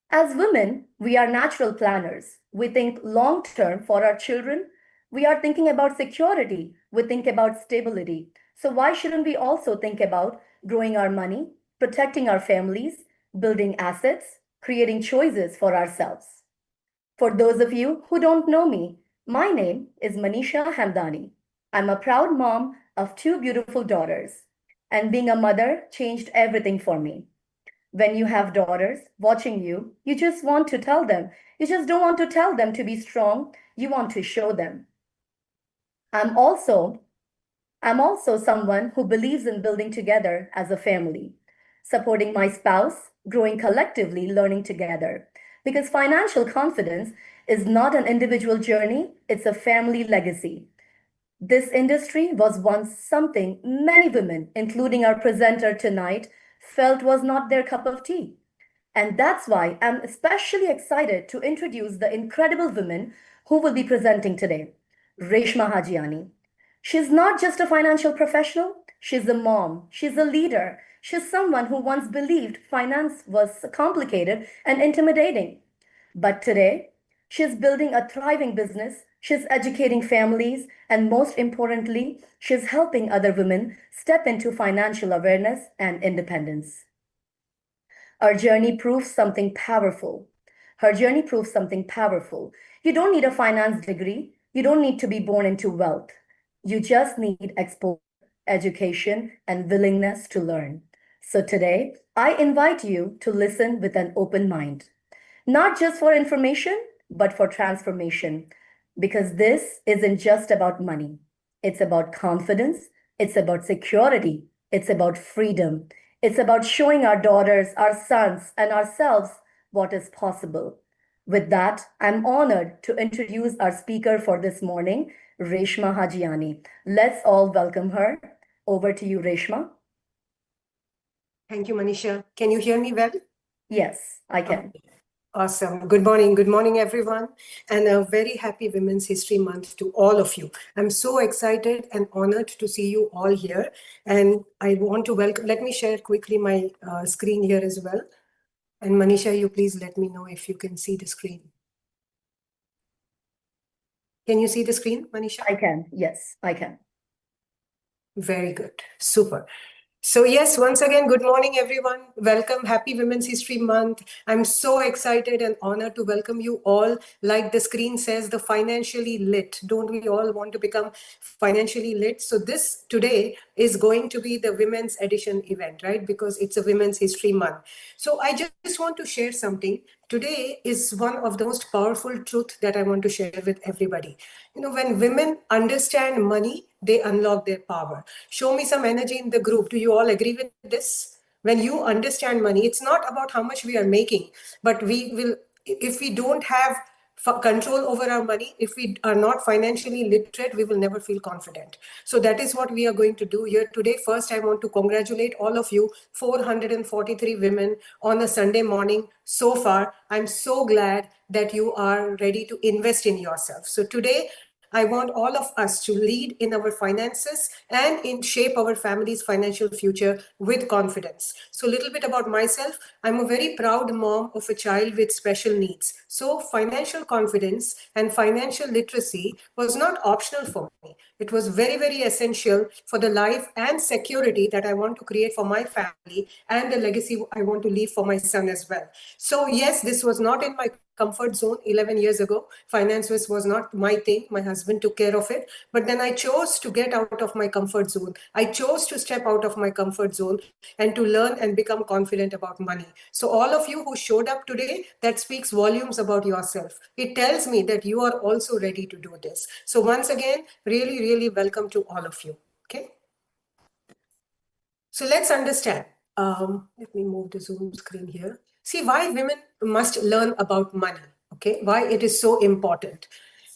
As women, we are natural planners. We think long term for our children. We are thinking about security. We think about stability. So, why shouldn't we also think about growing our money, protecting our families, building assets, creating choices for ourselves? For those of you who don't know me, my name is Manisha Hamdani. I'm a proud mom of two beautiful daughters, and being a mother changed everything for me. When you have daughters watching you, you just want to tell them. You just don't want to tell them to be strong. You want to show them. I'm also I'm also someone who believes in building together as a family, supporting my spouse, growing collectively, learning together. Because financial confidence is not an individual journey, it's a family legacy. This industry was once something many women, including our presenter tonight, felt was not their cup of tea. And that's why I'm especially excited to introduce the incredible women who will be presenting today. Reshma Hajiani. She's not just a financial professional, she's a mom, she's a leader, she's someone who once believed finance was complicated and intimidating. But today, she's building a thriving business, she's educating families, and most importantly, she's helping other women step into financial awareness and independence. Our journey proves something powerful. Her journey proves something powerful. You don't need a finance degree. You don't need to be born into wealth. You just need exposure, education, and willingness to learn. So today, I invite you to listen with an open mind, not just for information, but for transformation. Because this isn't just about money, it's about confidence, it's about security, it's about freedom, it's about showing our daughters, our sons, and ourselves what is possible. With that, I'm honored to introduce our speaker for this morning, Reshma Hajiani. Let's all welcome her. Over to you, Reshma. Thank you, Manisha. Can you hear me well? Yes, I can. Awesome. Good morning, everyone. And a very happy Women's History Month to all of you. I'm so excited and honored to see you all here. And I want to welcome, let me share quickly my screen here as well. And Manisha, you please let me know if you can see the screen. Can you see the screen, Manisha? I can. Yes, I can. Very good. Super. So yes, once again, good morning, everyone. Welcome. Happy Women's History Month. I'm so excited and honored to welcome you all. Like the screen says, the financially lit. Don't we all want to become financially lit? So this today is going to be the Women's Edition event, right? Because it's a Women's History Month. So I just want to share something. Today is one of the most powerful truths that I want to share with everybody. You know, when women understand money, they unlock their power. Show me some energy in the group. Do you all agree with this? When you understand money, it's not about how much we are making, but we will, if we don't have control over our money, if we are not financially literate, we will never feel confident. So that is what we are going to do here today. First, I want to congratulate all of you, 443 women on a Sunday morning so far. I'm so glad that you are ready to invest in yourself. So today, I want all of us to lead in our finances and in shape our family's financial future with confidence. So a little bit about myself. I'm a very proud mom of a child with special needs. So financial confidence and financial literacy was not optional for me. It was very, very essential for the life and security that I want to create for my family and the legacy I want to leave for my son as well. So yes, this was not in my comfort zone 11 years ago. Finance was not my thing. My husband took care of it. But then I chose to get out of my comfort zone. I chose to step out of my comfort zone and to learn and become confident about money. So all of you who showed up today, that speaks volumes about yourself. It tells me that you are also ready to do this. So once again, really, really welcome to all of you. Okay. So let's understand. Let me move the Zoom screen here. See why women must learn about money, okay? Why it is so important,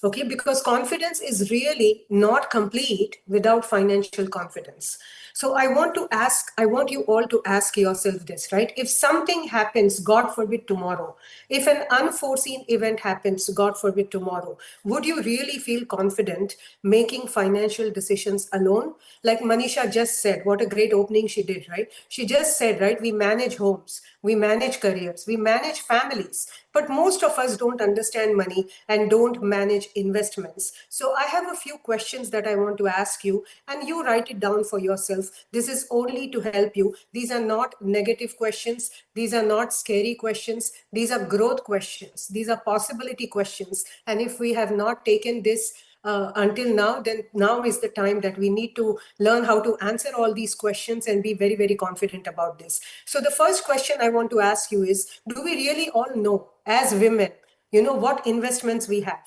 okay? Because confidence is really not complete without financial confidence. So I want you all to ask yourself this, right? If something happens, God forbid, tomorrow, if an unforeseen event happens, God forbid, tomorrow, would you really feel confident making financial decisions alone? Like Manisha just said, what a great opening she did, right? She just said, right, we manage homes, we manage careers, we manage families, but most of us don't understand money and don't manage investments. So I have a few questions that I want to ask you, and you write it down for yourself. This is only to help you. These are not negative questions. These are not scary questions. These are growth questions. These are possibility questions. And if we have not taken this until now, then now is the time that we need to learn how to answer all these questions and be very, very confident about this. So the first question I want to ask you is, do we really all know as women, what investments we have?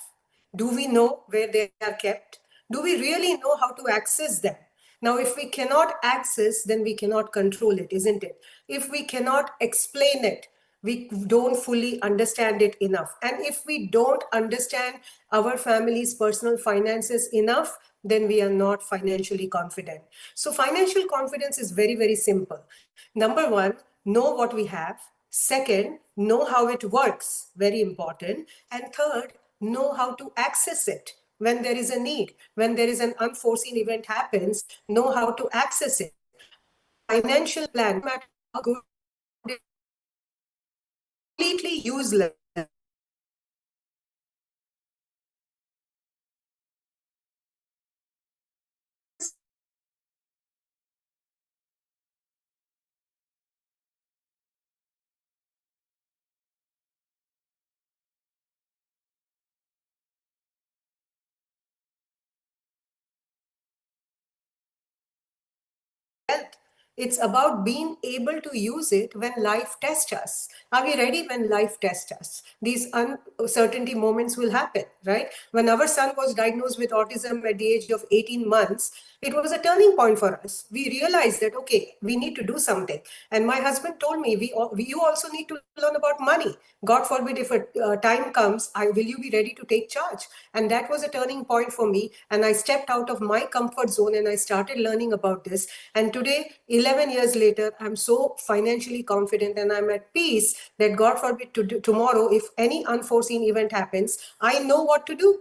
Do we know where they are kept? Do we really know how to access them? Now, if we cannot access, then we cannot control it, isn't it? If we cannot explain it, we don't fully understand it enough. And if we don't understand our family's personal finances enough, then we are not financially confident. So financial confidence is very, very simple. Number one, know what we have. Second, know how it works, very important. And third, know how to access it when there is a need. When there is an unforeseen event happens, know how to access it. Financial plan, no matter how good, completely useless. Health. It's about being able to use it when life tests us. Are we ready when life tests us? These uncertainty moments will happen, right? When our son was diagnosed with autism at the age of 18 months, it was a turning point for us. We realized that, okay, we need to do something. And my husband told me, you also need to learn about money. God forbid, if a time comes, will you be ready to take charge? And that was a turning point for me. And I stepped out of my comfort zone and I started learning about this. And today, 11 years later, I'm so financially confident and I'm at peace that God forbid tomorrow, if any unforeseen event happens, I know what to do.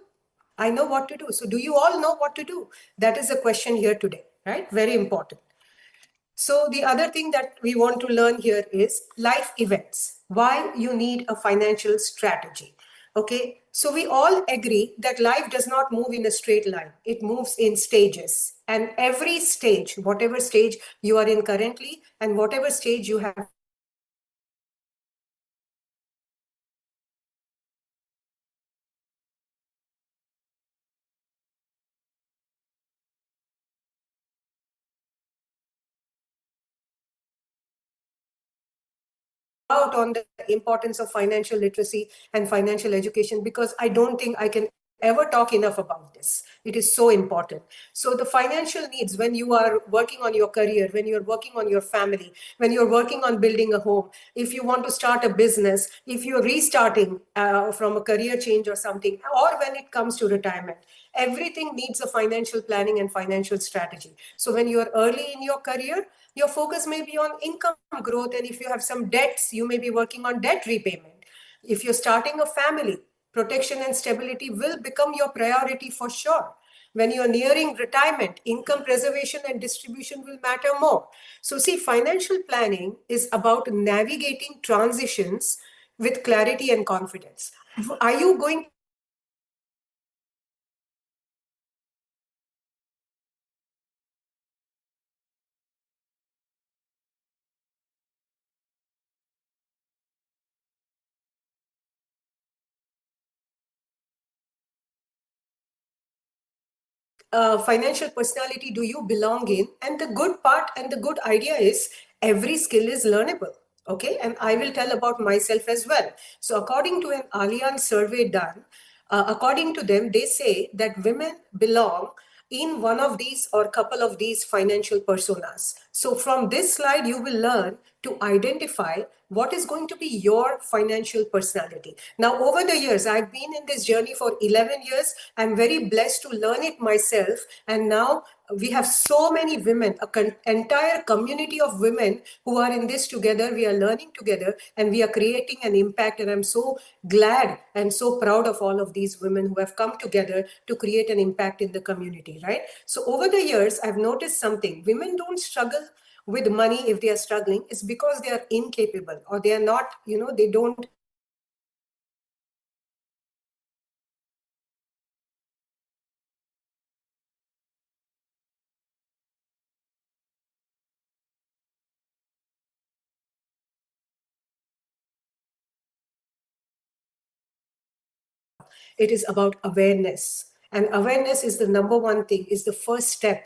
I know what to do. So do you all know what to do? That is the question here today, right? Very important. So the other thing that we want to learn here is life events, why you need a financial strategy. Okay, so we all agree that life does not move in a straight line. It moves in stages. And every stage, whatever stage you are in currently, and whatever stage you have out on the importance of financial literacy and financial education, because I don't think I can ever talk enough about this. It is so important. So the financial needs, when you are working on your career, when you're working on your family, when you're working on building a home, if you want to start a business, if you're restarting from a career change or something, or when it comes to retirement, everything needs a financial planning and financial strategy. So when you're early in your career, your focus may be on income growth. And if you have some debts, you may be working on debt repayment. If you're starting a family, protection and stability will become your priority for sure. When you're nearing retirement, income preservation and distribution will matter more. So see, financial planning is about navigating transitions with clarity and confidence. Are you going financial personality do you belong in? And the good part and the good idea is every skill is learnable. Okay, and I will tell about myself as well. So according to an Allianz survey done, according to them, they say that women belong in one of these or couple of these financial personas. So from this slide, you will learn to identify what is going to be your financial personality. Now, over the years, I've been in this journey for 11 years. I'm very blessed to learn it myself. And now we have so many women, entire community of women who are in this together. We are learning together and we are creating an impact. And I'm so glad and so proud of all of these women who have come together to create an impact in the community, right? So over the years, I've noticed something. Women don't struggle with money if they are struggling. It's because they are incapable or they are not, they don't. It is about awareness. And awareness is the number one thing, is the first step.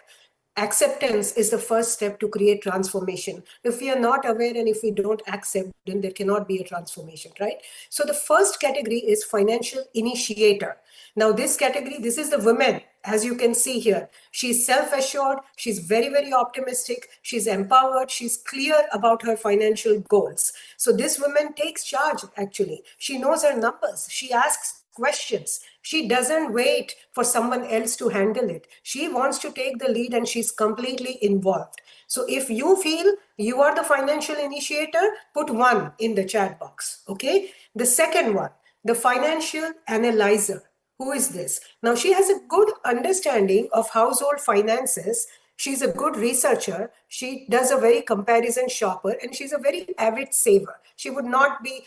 Acceptance is the first step to create transformation. If we are not aware and if we don't accept, then there cannot be a transformation, right? So the first category is financial initiator. Now this category, this is the women, as you can see here. She's self-assured, she's very, very optimistic, she's empowered, she's clear about her financial goals. So this woman takes charge, actually. She knows her numbers, she asks questions. She doesn't wait for someone else to handle it. She wants to take the lead and she's completely involved. So if you feel you are the financial initiator, put 1 in the chat box, okay? The second one, the financial analyzer. Who is this? Now, she has a good understanding of household finances. She's a good researcher. She does a very comparison shopper and she's a very avid saver. She would not be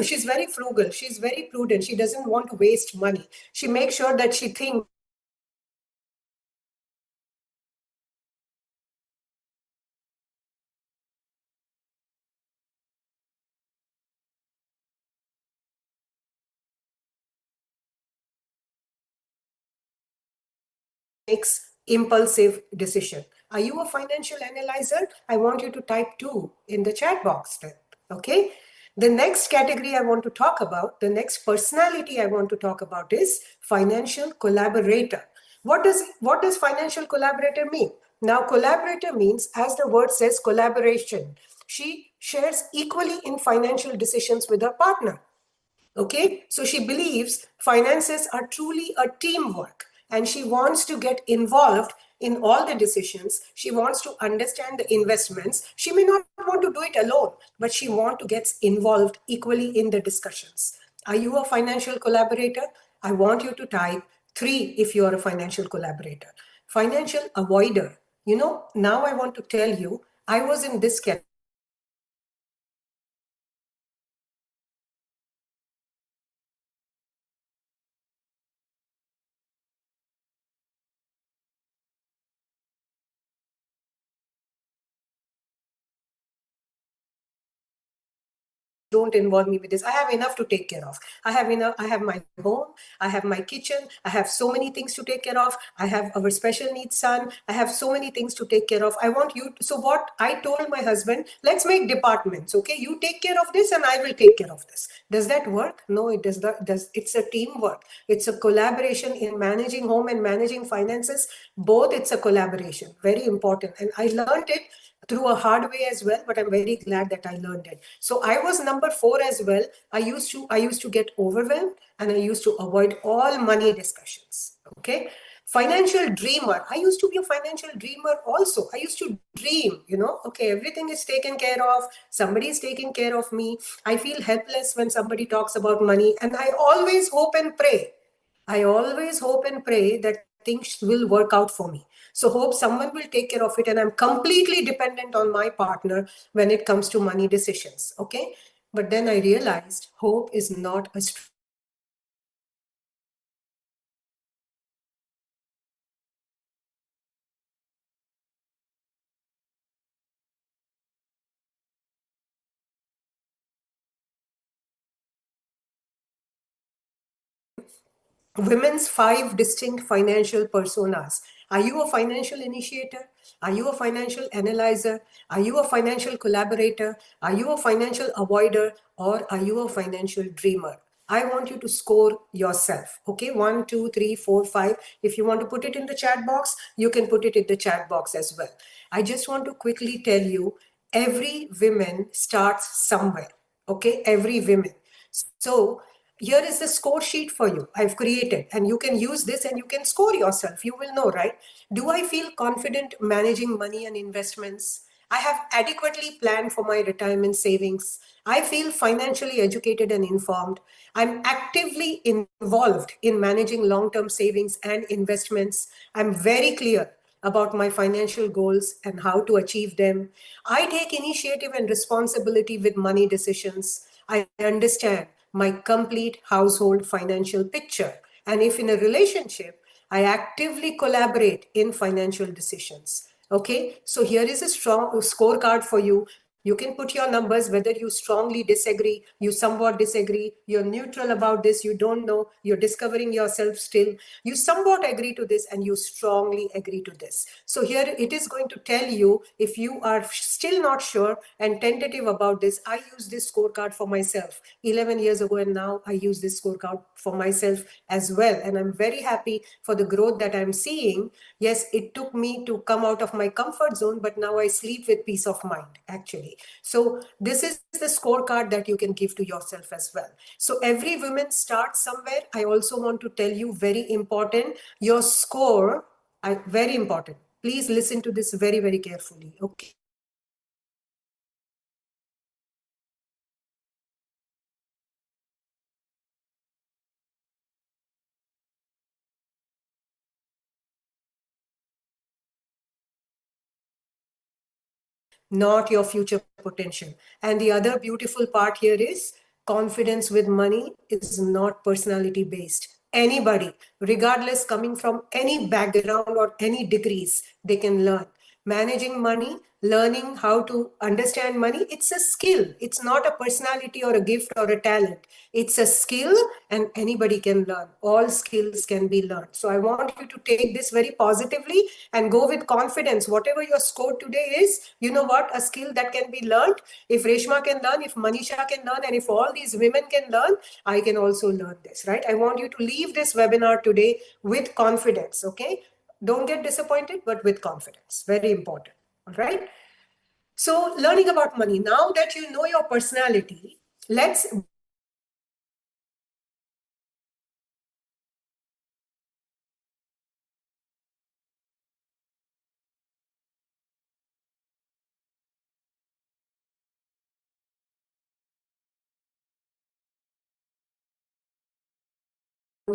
she's very frugal, she's very prudent, she doesn't want to waste money. She makes sure that she thinks makes impulsive decision. Are you a financial analyzer? I want you to type 2 in the chat box then, okay? The next category I want to talk about, the next personality I want to talk about is financial collaborator. What does financial collaborator mean? Now, collaborator means, as the word says, collaboration. She shares equally in financial decisions with her partner. Okay, so she believes finances are truly a teamwork and she wants to get involved in all the decisions. She wants to understand the investments. She may not want to do it alone, but she wants to get involved equally in the discussions. Are you a financial collaborator? I want you to type 3 if you are a financial collaborator. Financial avoider. Now I want to tell you, I was in this category. Don't involve me with this. I have enough to take care of. I have my home, I have my kitchen, I have so many things to take care of. I have our special needs son, I have so many things to take care of. I want you so what I told my husband, let's make departments, okay? You take care of this and I will take care of this. Does that work? No, it does not. It's a teamwork. It's a collaboration in managing home and managing finances. Both, it's a collaboration. Very important. And I learned it through a hard way as well, but I'm very glad that I learned it. So I was number 4 as well. I used to get overwhelmed and I used to avoid all money discussions. Okay. Financial dreamer. I used to be a financial dreamer also. I used to dream, okay, everything is taken care of. Somebody is taking care of me. I feel helpless when somebody talks about money. And I always hope and pray. I always hope and pray that things will work out for me. So hope someone will take care of it. And I'm completely dependent on my partner when it comes to money decisions. Okay. But then I realized hope is not a women's 5 distinct financial personas. Are you a financial initiator? Are you a financial analyzer? Are you a financial collaborator? Are you a financial avoider? Or are you a financial dreamer? I want you to score yourself. Okay, 1, 2, 3, 4, 5. If you want to put it in the chat box, you can put it in the chat box as well. I just want to quickly tell you, every woman starts somewhere. Okay, every woman. So here is the score sheet for you. I've created, and you can use this and you can score yourself. You will know, right? Do I feel confident managing money and investments? I have adequately planned for my retirement savings. I feel financially educated and informed. I'm actively involved in managing long term savings and investments. I'm very clear about my financial goals and how to achieve them. I take initiative and responsibility with money decisions. I understand my complete household financial picture. And if in a relationship, I actively collaborate in financial decisions. Okay, so here is a strong scorecard for you. You can put your numbers, whether you strongly disagree, you somewhat disagree, you're neutral about this, you don't know, you're discovering yourself still, you somewhat agree to this, and you strongly agree to this. So here it is going to tell you if you are still not sure and tentative about this. I use this scorecard for myself 11 years ago, and now I use this scorecard for myself as well. And I'm very happy for the growth that I'm seeing. Yes, it took me to come out of my comfort zone, but now I sleep with peace of mind, actually. So this is the scorecard that you can give to yourself as well. So every woman starts somewhere. I also want to tell you, very important, your score, very important. Please listen to this very, very carefully. Okay. Not your future potential. And the other beautiful part here is confidence with money is not personality based. Anybody, regardless coming from any background or any degrees, they can learn. Managing money, learning how to understand money, it's a skill. It's not a personality or a gift or a talent. It's a skill, and anybody can learn. All skills can be learned. So I want you to take this very positively and go with confidence. Whatever your score today is, you know what? A skill that can be learned. If Reshma can learn, if Manisha can learn, and if all these women can learn, I can also learn this, right? I want you to leave this webinar today with confidence, okay? Don't get disappointed, but with confidence. Very important, all right? So learning about money. Now that you know your personality, let's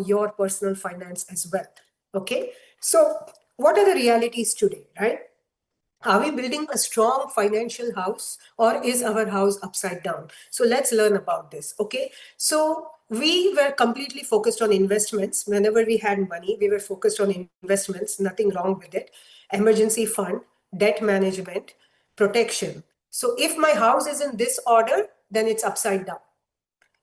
your personal finance as well. Okay. So what are the realities today, right? Are we building a strong financial house, or is our house upside down? So let's learn about this. Okay. So we were completely focused on investments. Whenever we had money, we were focused on investments, nothing wrong with it. Emergency fund, debt management, protection. So if my house is in this order, then it's upside down.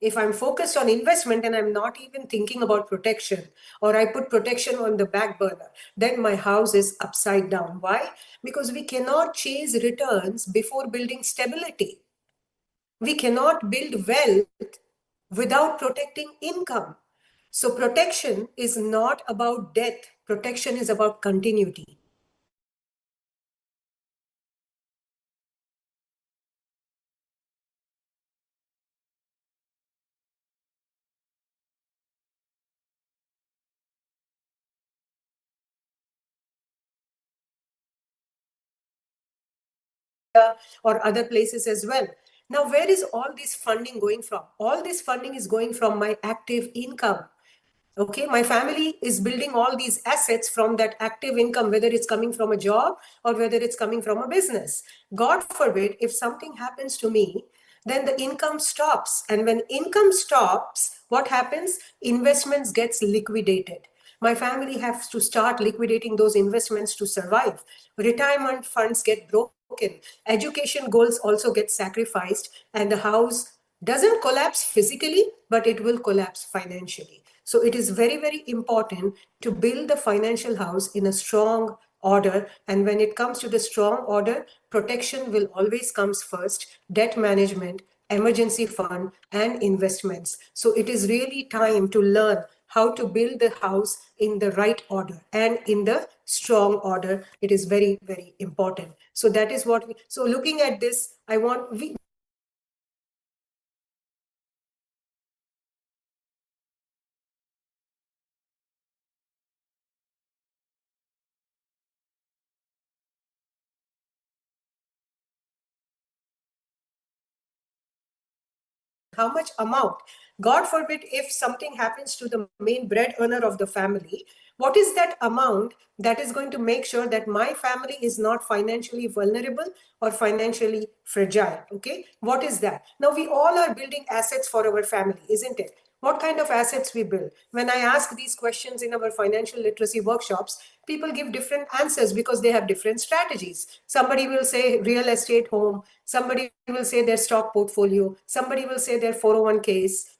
If I'm focused on investment and I'm not even thinking about protection, or I put protection on the back burner, then my house is upside down. Why? Because we cannot chase returns before building stability. We cannot build wealth without protecting income. So protection is not about death. Protection is about continuity. Or other places as well. Now, where is all this funding going from? All this funding is going from my active income. Okay, my family is building all these assets from that active income, whether it's coming from a job or whether it's coming from a business. God forbid, if something happens to me, then the income stops. And when income stops, what happens? Investments gets liquidated. My family has to start liquidating those investments to survive. Retirement funds get broken. Education goals also get sacrificed, and the house doesn't collapse physically, but it will collapse financially. So it is very, very important to build the financial house in a strong order. And when it comes to the strong order, protection will always comes first, debt management, emergency fund, and investments. So it is really time to learn how to build the house in the right order and in the strong order. It is very, very important. So that is what so looking at this, how much amount, god forbid if something happens to the main bread earner of the family, what is that amount that is going to make sure that my family is not financially vulnerable or financially fragile? Okay, what is that? Now we all are building assets for our family, isn't it? What kind of assets we build? When I ask these questions in our financial literacy workshops, people give different answers because they have different strategies. Somebody will say real estate home, somebody will say their stock portfolio, somebody will say their 401ks.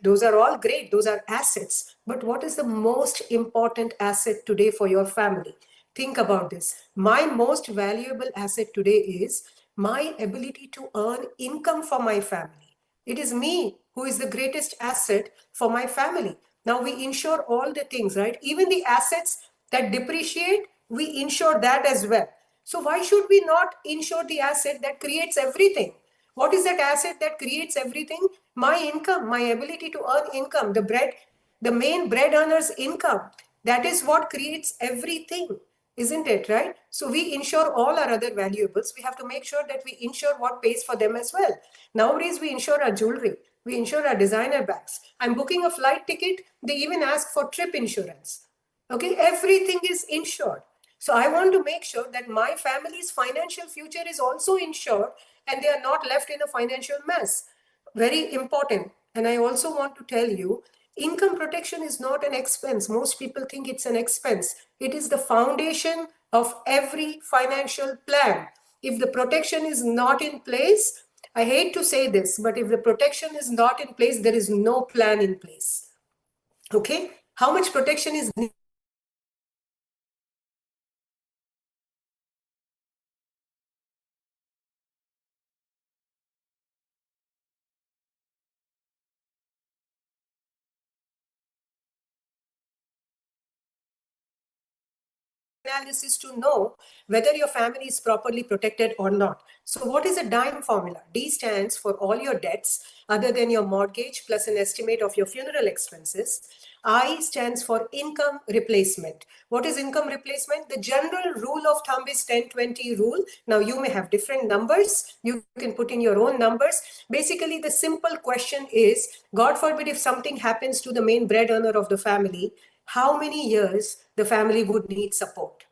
Those are all great, those are assets. But what is the most important asset today for your family? Think about this. My most valuable asset today is my ability to earn income for my family. It is me who is the greatest asset for my family. Now we insure all the things, right? Even the assets that depreciate, we insure that as well. So why should we not insure the asset that creates everything? What is that asset that creates everything? My income, my ability to earn income, the main bread earner's income. That is what creates everything, isn't it, right? So we insure all our other valuables. We have to make sure that we insure what pays for them as well. Nowadays, we insure our jewelry. We insure our designer bags. I'm booking a flight ticket. They even ask for trip insurance. Okay, everything is insured. So I want to make sure that my family's financial future is also insured and they are not left in a financial mess. Very important. And I also want to tell you, income protection is not an expense. Most people think it's an expense. It is the foundation of every financial plan. If the protection is not in place, I hate to say this, but if the protection is not in place, there is no plan in place. Okay? How much protection is needed? Analysis to know whether your family is properly protected or not. So what is a DIME formula? D stands for all your debts other than your mortgage plus an estimate of your funeral expenses. I stands for income replacement. What is income replacement? The general rule of thumb is 10-20 rule. Now you may have different numbers. You can put in your own numbers. Basically, the simple question is, God forbid if something happens to the main bread earner of the family, how many years the family would need support?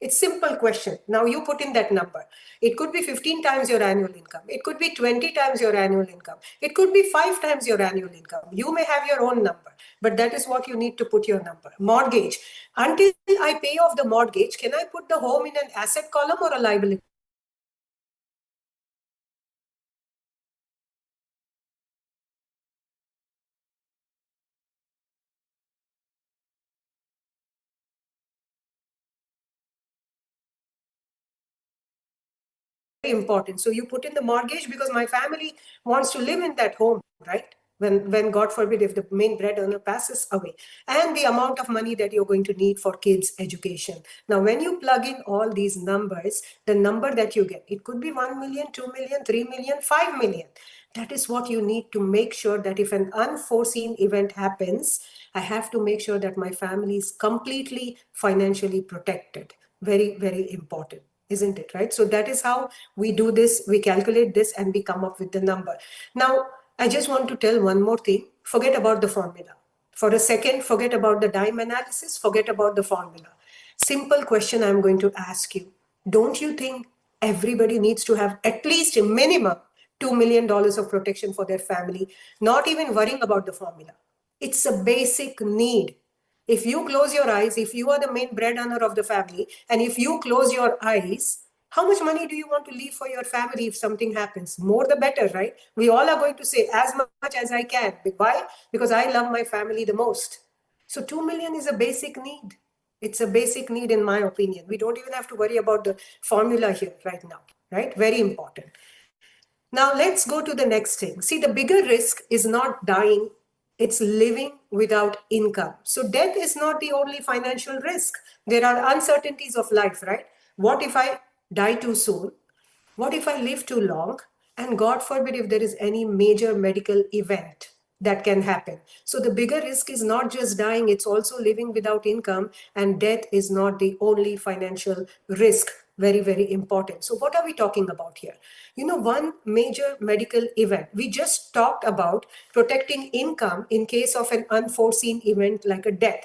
It's simple question. Now you put in that number. It could be 15 times your annual income. It could be 20 times your annual income. It could be 5 times your annual income. You may have your own number, but that is what you need to put your number. Mortgage. Until I pay off the mortgage, can I put the home in an asset column or a liability? Important. So you put in the mortgage because my family wants to live in that home, right? When God forbid, if the main bread earner passes away, and the amount of money that you're going to need for kids' education. Now, when you plug in all these numbers, the number that you get, it could be 1 million, 2 million, 3 million, 5 million. That is what you need to make sure that if an unforeseen event happens, I have to make sure that my family is completely financially protected. Very, very important, isn't it, right? So that is how we do this. We calculate this and we come up with the number. Now, I just want to tell one more thing. Forget about the formula. For a second, forget about the DIME analysis, forget about the formula. Simple question I'm going to ask you. Don't you think everybody needs to have at least a minimum $2 million of protection for their family, not even worrying about the formula? It's a basic need. If you close your eyes, if you are the main bread earner of the family, and if you close your eyes, how much money do you want to leave for your family if something happens? More the better, right? We all are going to say as much as I can. Why? Because I love my family the most. So 2 million is a basic need. It's a basic need in my opinion. We don't even have to worry about the formula here right now, right? Very important. Now let's go to the next thing. See, the bigger risk is not dying It's living without income. So death is not the only financial risk. There are uncertainties of life, right? What if I die too soon? What if I live too long? And God forbid if there is any major medical event that can happen. So the bigger risk is not just dying, it's also living without income. And death is not the only financial risk. Very, very important. So, what are we talking about here? One major medical event. We just talked about protecting income in case of an unforeseen event like a death,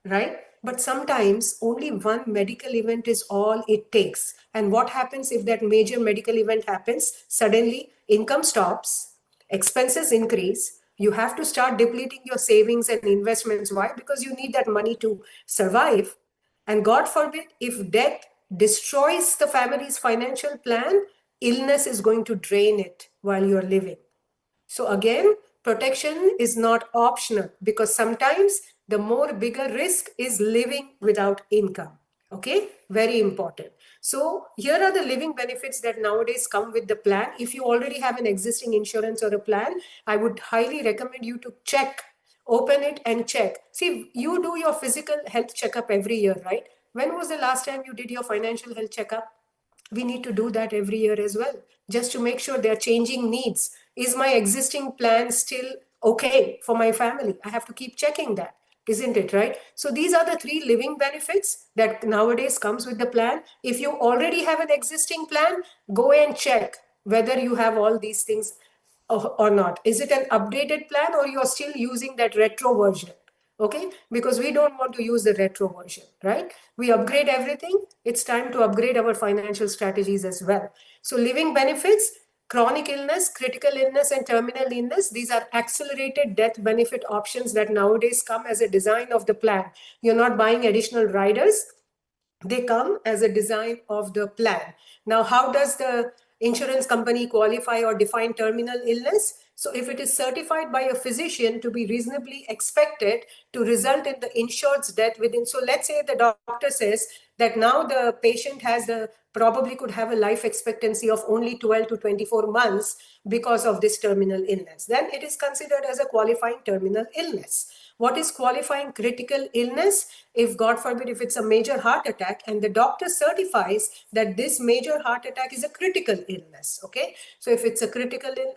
right? But sometimes only one medical event is all it takes. And what happens if that major medical event happens? Suddenly, income stops, expenses increase. You have to start depleting your savings and investments. Why? Because you need that money to survive. And God forbid, if death destroys the family's financial plan, illness is going to drain it while you're living. So again, protection is not optional because sometimes the more bigger risk is living without income. Okay, very important. So here are the living benefits that nowadays come with the plan. If you already have an existing insurance or a plan, I would highly recommend you to check, open it and check. See, you do your physical health checkup every year, right? When was the last time you did your financial health checkup? We need to do that every year as well, just to make sure they're changing needs. Is my existing plan still okay for my family? I have to keep checking that, isn't it, right? So these are the three living benefits that nowadays comes with the plan. If you already have an existing plan, go and check whether you have all these things or not. Is it an updated plan or you're still using that retro version? Okay, because we don't want to use the retro version, right? We upgrade everything. It's time to upgrade our financial strategies as well. So living benefits, chronic illness, critical illness, and terminal illness, these are accelerated death benefit options that nowadays come as a design of the plan. You're not buying additional riders, they come as a design of the plan. Now, how does the insurance company qualify or define terminal illness? So, if it is certified by a physician to be reasonably expected to result in the insured's death within, so let's say the doctor says that now the patient has the probably could have a life expectancy of only 12 to 24 months because of this terminal illness, then it is considered as a qualifying terminal illness. What is qualifying critical illness? If God forbid, if it's a major heart attack and the doctor certifies that this major heart attack is a critical illness, okay? So if it's a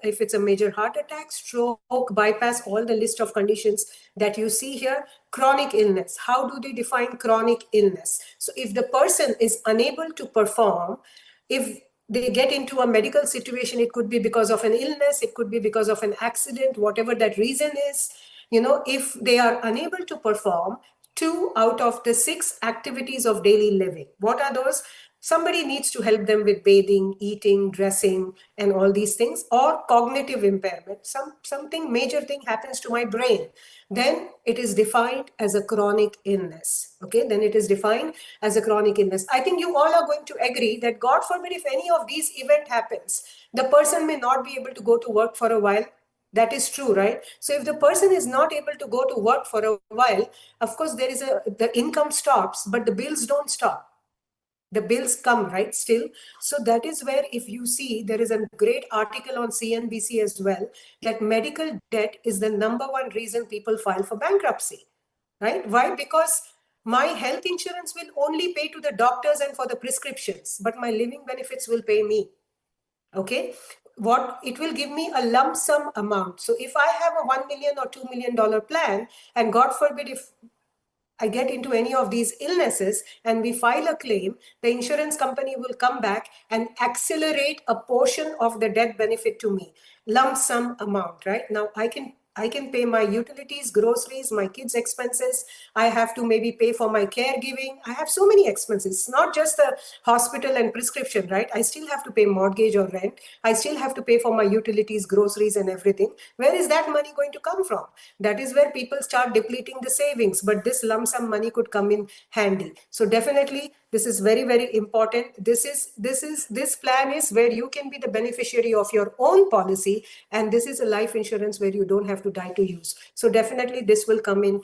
if it's a major heart attack, stroke, bypass, all the list of conditions that you see here. Chronic illness, how do they define chronic illness? So if the person is unable to perform, if they get into a medical situation, it could be because of an illness, it could be because of an accident, whatever that reason is. If they are unable to perform 2 out of the 6 activities of daily living, what are those? Somebody needs to help them with bathing, eating, dressing, and all these things, or cognitive impairment. Something major thing happens to my brain. Then it is defined as a chronic illness. Okay, then it is defined as a chronic illness. I think you all are going to agree that God forbid if any of these event happens, the person may not be able to go to work for a while. That is true, right? So if the person is not able to go to work for a while, of course the income stops, but the bills don't stop. The bills come, right, still. So that is where, if you see, there is a great article on CNBC as well, that medical debt is the #1 reason people file for bankruptcy, right? Why? Because my health insurance will only pay to the doctors and for the prescriptions, but my living benefits will pay me. Okay, what it will give me a lump sum amount. So if I have a $1 million or $2 million plan, and God forbid if I get into any of these illnesses and we file a claim, the insurance company will come back and accelerate a portion of the death benefit to me, lump sum amount, right? Now I can pay my utilities, groceries, my kids' expenses. I have to maybe pay for my caregiving. I have so many expenses, not just the hospital and prescription, right? I still have to pay mortgage or rent. I still have to pay for my utilities, groceries, and everything. Where is that money going to come from? That is where people start depleting the savings, but this lump sum money could come in handy. So definitely, this is very, very important. This plan is where you can be the beneficiary of your own policy, and this is a life insurance where you don't have to die to use. So definitely this will come in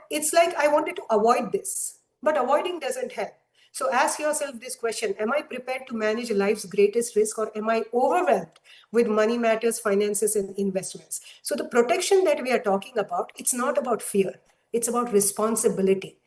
it's like I wanted to avoid this, but avoiding doesn't help. So ask yourself this question: am I prepared to manage life's greatest risk, or am I overwhelmed with money matters, finances, and investments? So the protection that we are talking about, it's not about fear, it's about responsibility.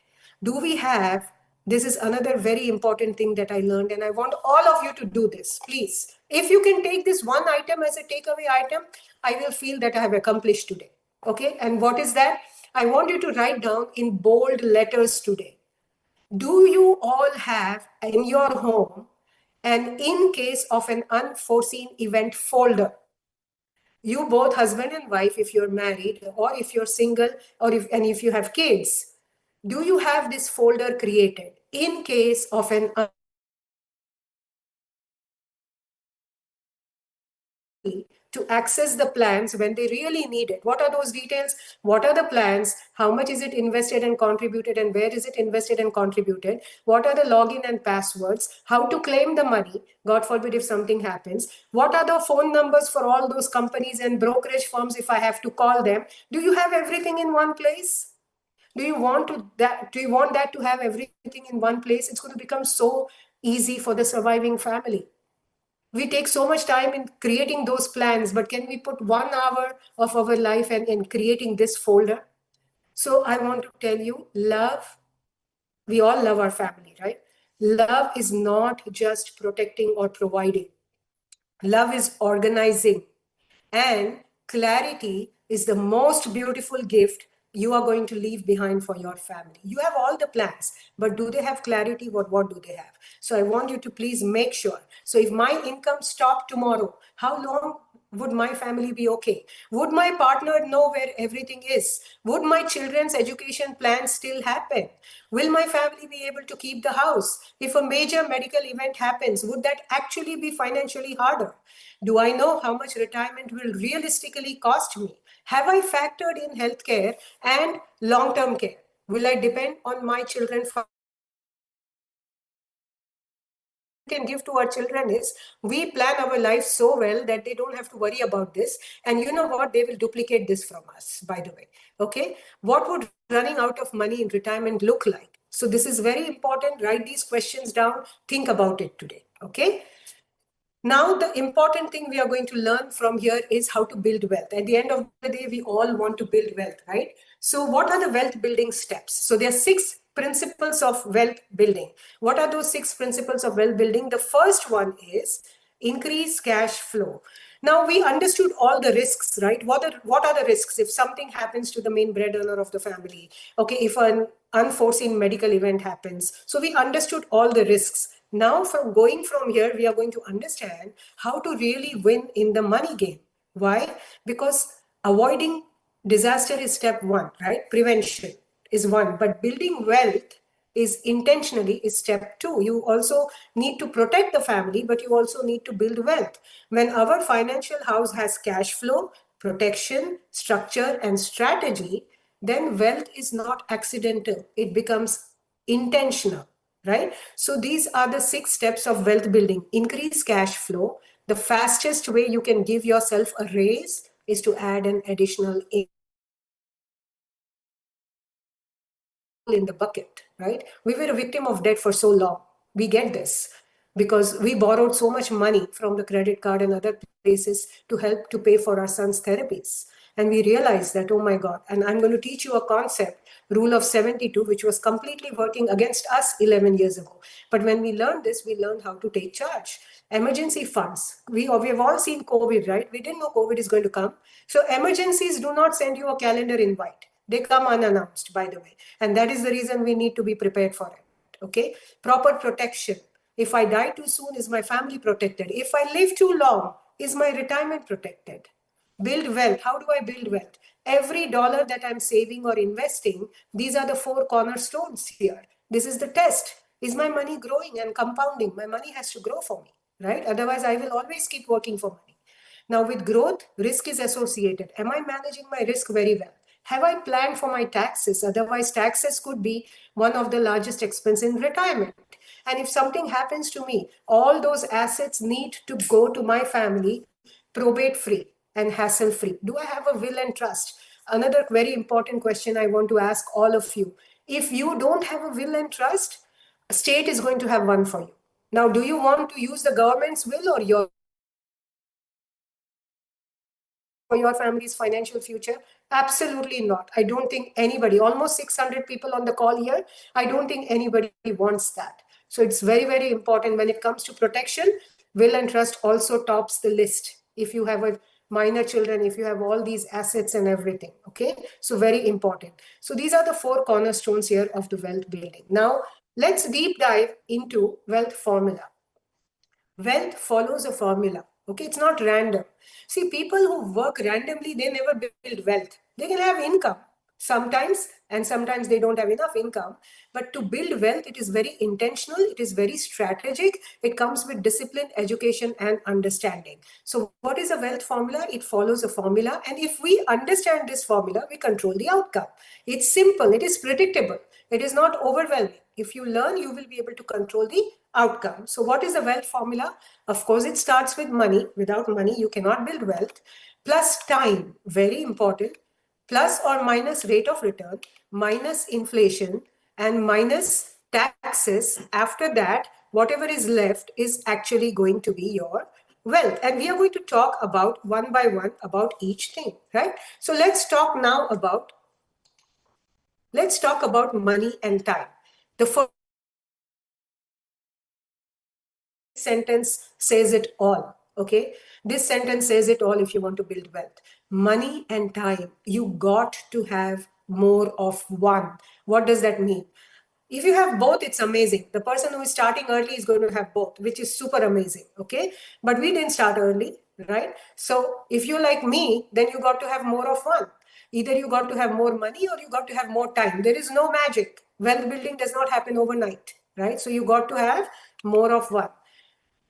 Do we have, this is another very important thing that I learned, and I want all of you to do this, please. If you can take this one item as a takeaway item, I will feel that I have accomplished today. Okay, and what is that? I want you to write down in bold letters today. Do you all have in your home an in case of an unforeseen event folder? You both, husband and wife, if you're married or if you're single, or if you have kids, do you have this folder created in case of an to access the plans when they really need it? What are those details? What are the plans? How much is it invested and contributed, and where is it invested and contributed? What are the login and passwords? How to claim the money, God forbid if something happens? What are the phone numbers for all those companies and brokerage firms if I have to call them? Do you have everything in one place? Do you want that to have everything in one place? It's going to become so easy for the surviving family. We take so much time in creating those plans, but can we put 1 hour of our life in creating this folder? So I want to tell you, love, we all love our family, right? Love is not just protecting or providing. Love is organizing. And clarity is the most beautiful gift you are going to leave behind for your family. You have all the plans, but do they have clarity? What do they have? So I want you to please make sure. So if my income stopped tomorrow, how long would my family be okay? Would my partner know where everything is? Would my children's education plans still happen? Will my family be able to keep the house? If a major medical event happens, would that actually be financially harder? Do I know how much retirement will realistically cost me? Have I factored in healthcare and long-term care? Will I depend on my children for can give to our children is we plan our life so well that they don't have to worry about this, and you know what, they will duplicate this from us, by the way. Okay, what would running out of money in retirement look like? So this is very important. Write these questions down, think about it today. Okay, now, the important thing we are going to learn from here is how to build wealth. At the end of the day, we all want to build wealth, right? So what are the wealth building steps? So there are 6 principles of wealth building. What are those 6 principles of wealth building? The first one is increase cash flow. Now, we understood all the risks, right? What are the risks if something happens to the main breadwinner of the family? Okay, if an unforeseen medical event happens. So we understood all the risks. Now, from here, we are going to understand how to really win in the money game. Why? Because avoiding disaster is step 1, right? Prevention is 1, but building wealth is step 2. You also need to protect the family, but you also need to build wealth. When our financial house has cash flow, protection, structure, and strategy, then wealth is not accidental. It becomes intentional, right? So these are the 6 steps of wealth building. Increase cash flow. The fastest way you can give yourself a raise is to add an additional in the bucket, right? We were a victim of debt for so long. We get this because we borrowed so much money from the credit card and other places to help to pay for our son's therapies. And we realized that, oh my God, and I'm going to teach you a concept, rule of 72, which was completely working against us 11 years ago. But when we learned this, we learned how to take charge. Emergency funds. We have all seen COVID, right? We didn't know COVID is going to come. So emergencies do not send you a calendar invite. They come unannounced, by the way. And that is the reason we need to be prepared for it. Okay? Proper protection. If I die too soon, is my family protected? If I live too long, is my retirement protected? Build wealth. How do I build wealth? Every dollar that I'm saving or investing, these are the 4 cornerstones here. This is the test. Is my money growing and compounding? My money has to grow for me, right? Otherwise, I will always keep working for money. Now, with growth, risk is associated. Am I managing my risk very well? Have I planned for my taxes? Otherwise, taxes could be one of the largest expense in retirement. And if something happens to me, all those assets need to go to my family probate free and hassle free. Do I have a will and trust? Another very important question I want to ask all of you. If you don't have a will and trust, a state is going to have one for you. Now, do you want to use the government's will or your for your family's financial future? Absolutely not. I don't think anybody, almost 600 people on the call here, I don't think anybody wants that. So it's very, very important when it comes to protection. Will and trust also tops the list. If you have a minor children, if you have all these assets and everything, okay? So very important. So these are the four cornerstones here of the wealth building. Now, let's deep dive into wealth formula. Wealth follows a formula. Okay, it's not random. See, people who work randomly, they never build wealth. They can have income sometimes, and sometimes they don't have enough income. But to build wealth, it is very intentional, it is very strategic, it comes with discipline, education, and understanding. So, what is a wealth formula? It follows a formula, and if we understand this formula, we control the outcome. It's simple, it is predictable, it is not overwhelming. If you learn, you will be able to control the outcome. So what is the wealth formula? Of course, it starts with money. Without money, you cannot build wealth. Plus time, very important. Plus or minus rate of return, minus inflation, and minus taxes. After that, whatever is left is actually going to be your wealth. And we are going to talk about one by one about each thing, right? So let's talk now about money and time. The first sentence says it all. Okay, this sentence says it all. If you want to build wealth, money and time, you got to have more of one. What does that mean? If you have both, it's amazing. The person who is starting early is going to have both, which is super amazing. Okay, but we didn't start early, right? So if you're like me, then you got to have more of one. Either you got to have more money or you got to have more time. There is no magic. Wealth building does not happen overnight, right? So you got to have more of one.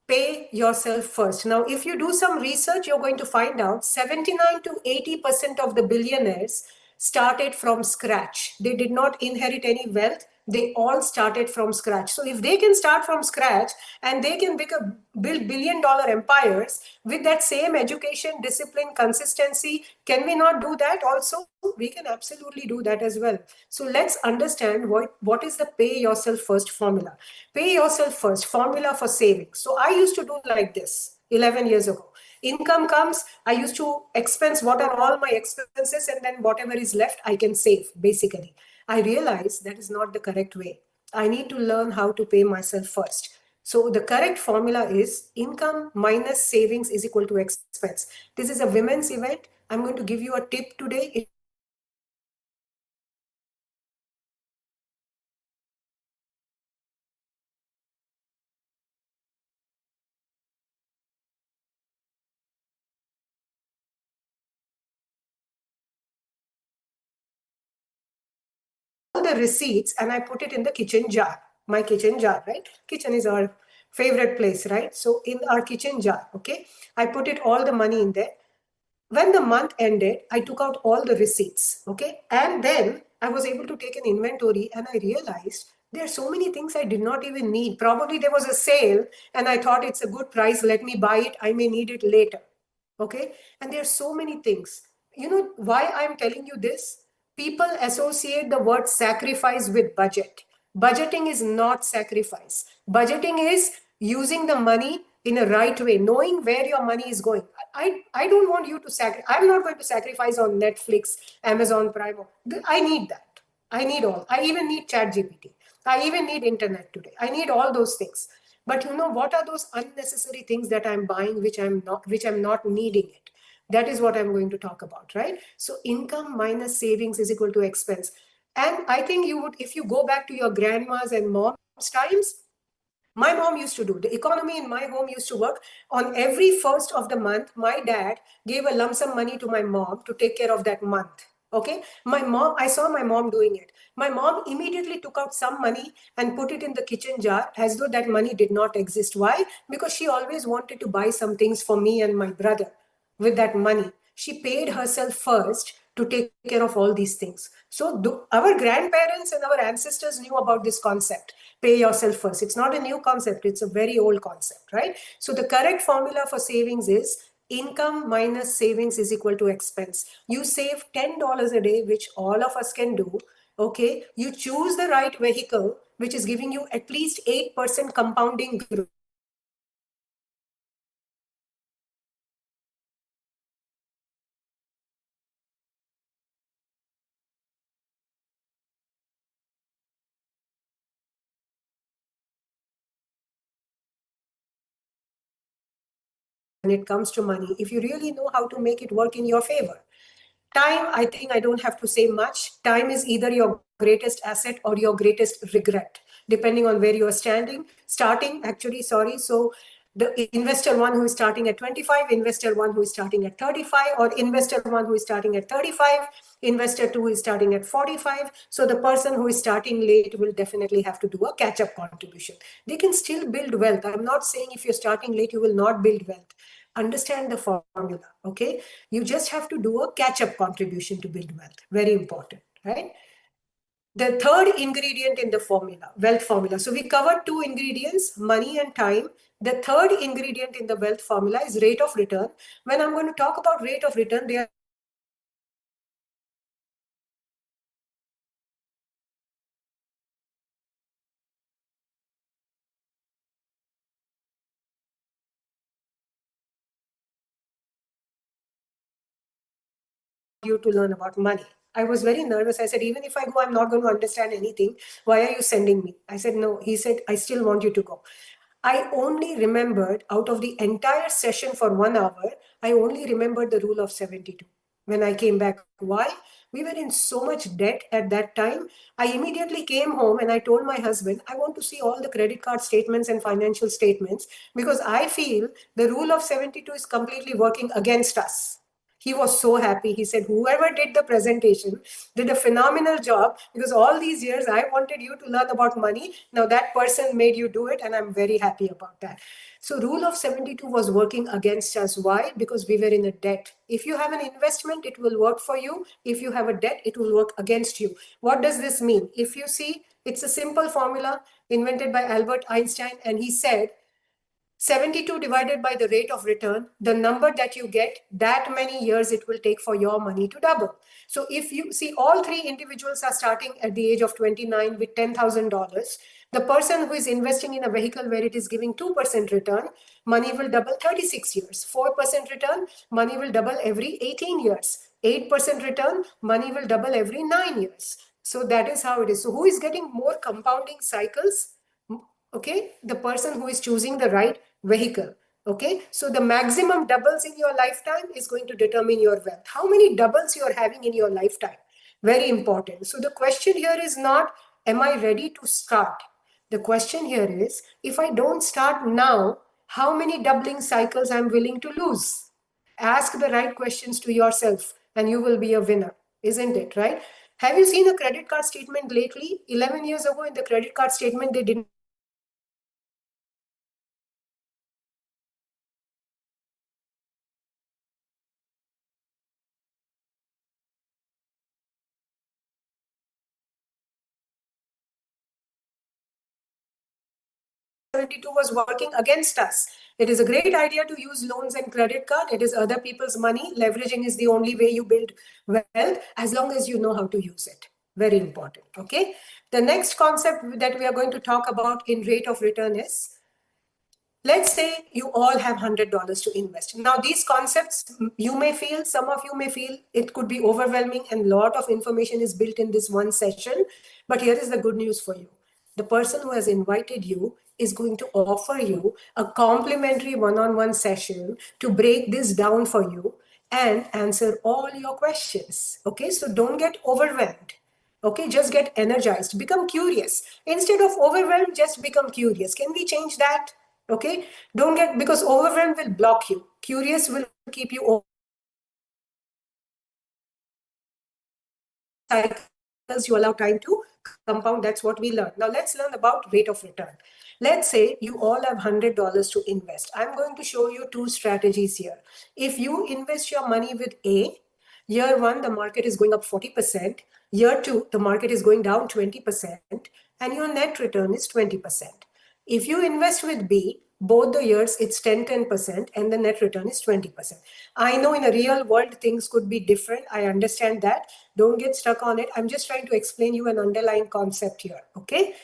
Pay yourself first. Now, if you do some research, you're going to find out 79 to 80% of the billionaires started from scratch. They did not inherit any wealth. They all started from scratch. So if they can start from scratch and they can build billion-dollar empires with that same education, discipline, consistency, can we not do that also? We can absolutely do that as well. So let's understand what is the pay yourself first formula. Pay yourself first formula for savings. So I used to do like this 11 years ago. Income comes, I used to expense what are all my expenses, and then whatever is left, I can save, basically. I realized that is not the correct way. I need to learn how to pay myself first. So the correct formula is income minus savings is equal to expense. This is a women's event. I'm going to give you a tip today. The receipts and I put it in the kitchen jar, my kitchen jar, right? Kitchen is our favorite place, right? So in our kitchen jar, okay, I put it all the money in there. When the month ended, I took out all the receipts, okay, and then I was able to take an inventory, and I realized there are so many things I did not even need. Probably there was a sale and I thought it's a good price, let me buy it, I may need it later, okay. And there are so many things. You know why I'm telling you this? People associate the word sacrifice with budget. Budgeting is not sacrifice. Budgeting is using the money in a right way, knowing where your money is going. I don't want you to sacrifice. I'm not going to sacrifice on Netflix, Amazon Prime. I need that. I need all. I even need ChatGPT. I even need internet today. I need all those things. But you know what are those unnecessary things that I'm buying which I'm not needing it? That is what I'm going to talk about, right? So income minus savings is equal to expense. And I think you would, if you go back to your grandma's and mom's times, my mom used to do, the economy in my home used to work on every first of the month. My dad gave a lump sum money to my mom to take care of that month. Okay. I saw my mom doing it. My mom immediately took out some money and put it in the kitchen jar as though that money did not exist. Why? Because she always wanted to buy some things for me and my brother with that money. She paid herself first to take care of all these things. So our grandparents and our ancestors knew about this concept. Pay yourself first. It's not a new concept. It's a very old concept, right? So the correct formula for savings is income minus savings is equal to expense. You save $10 a day, which all of us can do. Okay, you choose the right vehicle, which is giving you at least 8% compounding growth. When it comes to money, if you really know how to make it work in your favor. Time, I think I don't have to say much. Time is either your greatest asset or your greatest regret, depending on where you are starting, actually, sorry. So the investor one who is starting at 25, investor one who is starting at 35, or investor one who is starting at 35, investor two is starting at 45. So the person who is starting late will definitely have to do a catch-up contribution. They can still build wealth. I'm not saying if you're starting late, you will not build wealth. Understand the formula, okay? You just have to do a catch-up contribution to build wealth. Very important, right? The third ingredient in the formula, wealth formula. So we covered two ingredients, money and time. The third ingredient in the wealth formula is rate of return. When I'm going to talk about rate of return, there you to learn about money. I was very nervous. I said, even if I go, I'm not going to understand anything. Why are you sending me? I said, no. He said, I still want you to go. I only remembered out of the entire session for 1 hour, I only remembered the rule of 72 when I came back. Why? We were in so much debt at that time. I immediately came home and I told my husband, I want to see all the credit card statements and financial statements because I feel the rule of 72 is completely working against us. He was so happy. He said, whoever did the presentation did a phenomenal job because all these years I wanted you to learn about money. Now that person made you do it, and I'm very happy about that. So rule of 72 was working against us. Why? Because we were in a debt. If you have an investment, it will work for you. If you have a debt, it will work against you. What does this mean? If you see, it's a simple formula invented by Albert Einstein, and he said 72 divided by the rate of return, the number that you get, that many years it will take for your money to double. So if you see, all three individuals are starting at the age of 29 with $10,000. The person who is investing in a vehicle where it is giving 2% return, money will double 36 years. 4% return, money will double every 18 years. 8% return, money will double every 9 years. So that is how it is. So who is getting more compounding cycles? Okay, the person who is choosing the right vehicle. Okay, so the maximum doubles in your lifetime is going to determine your wealth. How many doubles you are having in your lifetime? Very important. So the question here is not, am I ready to start? The question here is, if I don't start now, how many doubling cycles I'm willing to lose? Ask the right questions to yourself and you will be a winner, isn't it, right? Have you seen a credit card statement lately? 11 years ago in the credit card statement, they didn't was working against us. It is a great idea to use loans and credit card. It is other people's money. Leveraging is the only way you build wealth as long as you know how to use it. Very important. Okay. The next concept that we are going to talk about in rate of return is, let's say you all have $100 to invest. Now, these concepts, you may feel, some of you may feel it could be overwhelming and a lot of information is built in this one session. But here is the good news for you. The person who has invited you is going to offer you a complimentary one-on-one session to break this down for you and answer all your questions. Okay, so don't get overwhelmed. Okay, just get energized, become curious. Instead of overwhelmed, just become curious. Can we change that? Okay, don't get, because overwhelmed will block you. Curious will keep you cycles, you allow time to compound. That's what we learn. Now let's learn about rate of return. Let's say you all have $100 to invest. I'm going to show you two strategies here. If you invest your money with A, year one, the market is going up 40%. Year two, the market is going down 20%, and your net return is 20%. If you invest with B, both the years it's 10%, and the net return is 20%. I know in a real world things could be different. I understand that. Don't get stuck on it. I'm just trying to explain you an underlying concept here. Okay.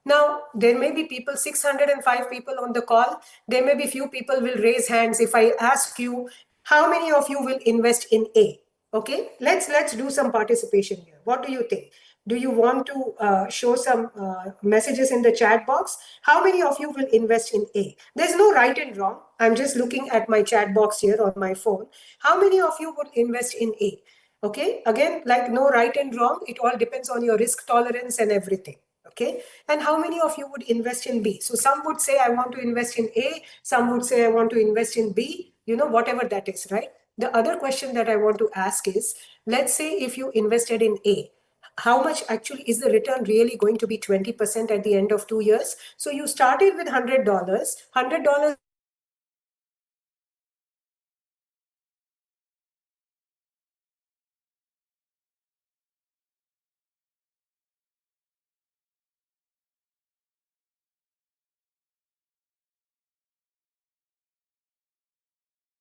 Now, there may be people, 605 people on the call. There may be few people will raise hands. If I ask you, how many of you will invest in A? Okay, let's do some participation here. What do you think? Do you want to show some messages in the chat box? How many of you will invest in A? There's no right and wrong. I'm just looking at my chat box here on my phone. How many of you would invest in A? Okay, again, like no right and wrong. It all depends on your risk tolerance and everything. Okay, and how many of you would invest in B? So some would say I want to invest in A, some would say I want to invest in B, whatever that is, right? The other question that I want to ask is, let's say if you invested in A, how much actually is the return really going to be 20% at the end of 2 years? So you started with $100.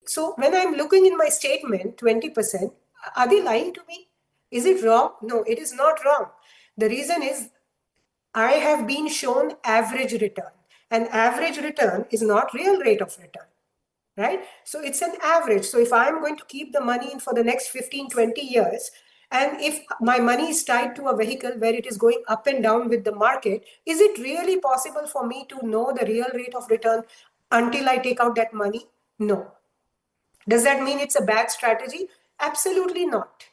So when I'm looking in my statement, 20%, are they lying to me? Is it wrong? No, it is not wrong. The reason is I have been shown average return. And average return is not real rate of return, right? So it's an average. So if I'm going to keep the money in for the next 15, 20 years, and if my money is tied to a vehicle where it is going up and down with the market, is it really possible for me to know the real rate of return until I take out that money? No. Does that mean it's a bad strategy? Absolutely not.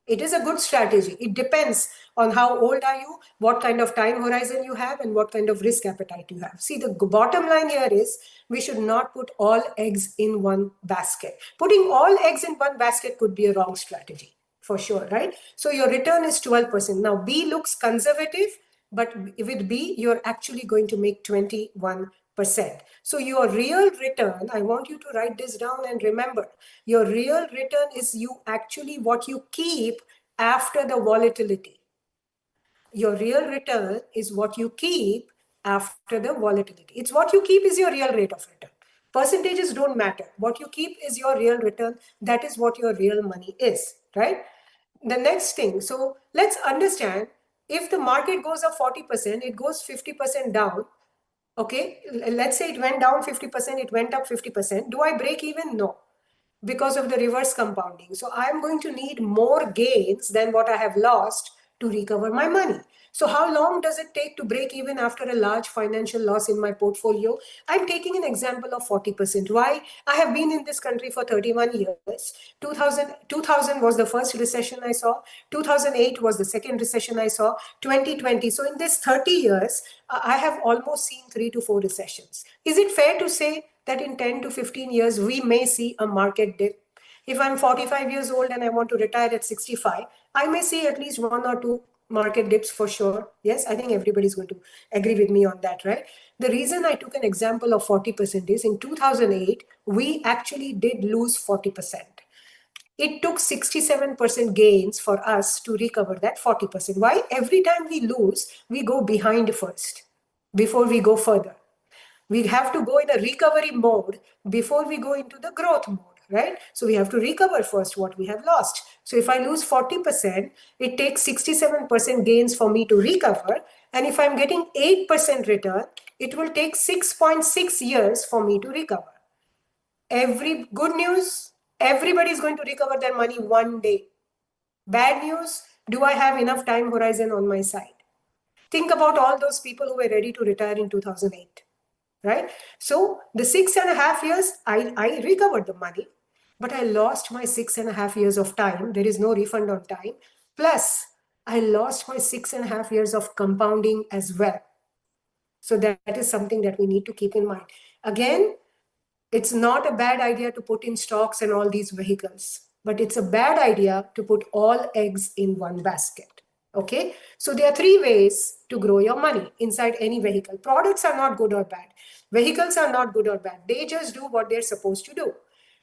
It is a good strategy. It depends on how old are you, what kind of time horizon you have, and what kind of risk appetite you have. See, the bottom line here is we should not put all eggs in one basket. Putting all eggs in one basket could be a wrong strategy for sure, right? So your return is 12%. Now, B looks conservative, but with B, you're actually going to make 21%. So your real return, I want you to write this down and remember, your real return is you actually what you keep after the volatility. Your real return is what you keep after the volatility. It's what you keep is your real rate of return. Percentages don't matter. What you keep is your real return. That is what your real money is, right? The next thing, so let's understand, if the market goes up 40%, it goes 50% down. Okay, let's say it went down 50%, it went up 50%. Do I break even? No, because of the reverse compounding. So I'm going to need more gains than what I have lost to recover my money. So how long does it take to break even after a large financial loss in my portfolio? I'm taking an example of 40%. Why? I have been in this country for 31 years. 2000 was the first recession I saw. 2008 was the second recession I saw. 2020. So in this 30 years, I have almost seen 3 to 4 recessions. Is it fair to say that in 10 to 15 years, we may see a market dip? If I'm 45 years old and I want to retire at 65, I may see at least 1 or 2 market dips for sure. Yes, I think everybody's going to agree with me on that, right? The reason I took an example of 40% is in 2008, we actually did lose 40%. It took 67% gains for us to recover that 40%. Why? Every time we lose, we go behind first before we go further. We have to go in a recovery mode before we go into the growth mode, right? So we have to recover first what we have lost. So if I lose 40%, it takes 67% gains for me to recover. And if I'm getting 8% return, it will take 6.6 years for me to recover. Every good news, everybody is going to recover their money one day. Bad news, do I have enough time horizon on my side? Think about all those people who were ready to retire in 2008. Right? So the 6.5 years, I recovered the money, but I lost my 6.5 years of time. There is no refund on time. Plus, I lost my 6.5 years of compounding as well. So that is something that we need to keep in mind. Again, it's not a bad idea to put in stocks and all these vehicles, but it's a bad idea to put all eggs in one basket. Okay, so there are 3 ways to grow your money inside any vehicle. Products are not good or bad. Vehicles are not good or bad. They just do what they're supposed to do.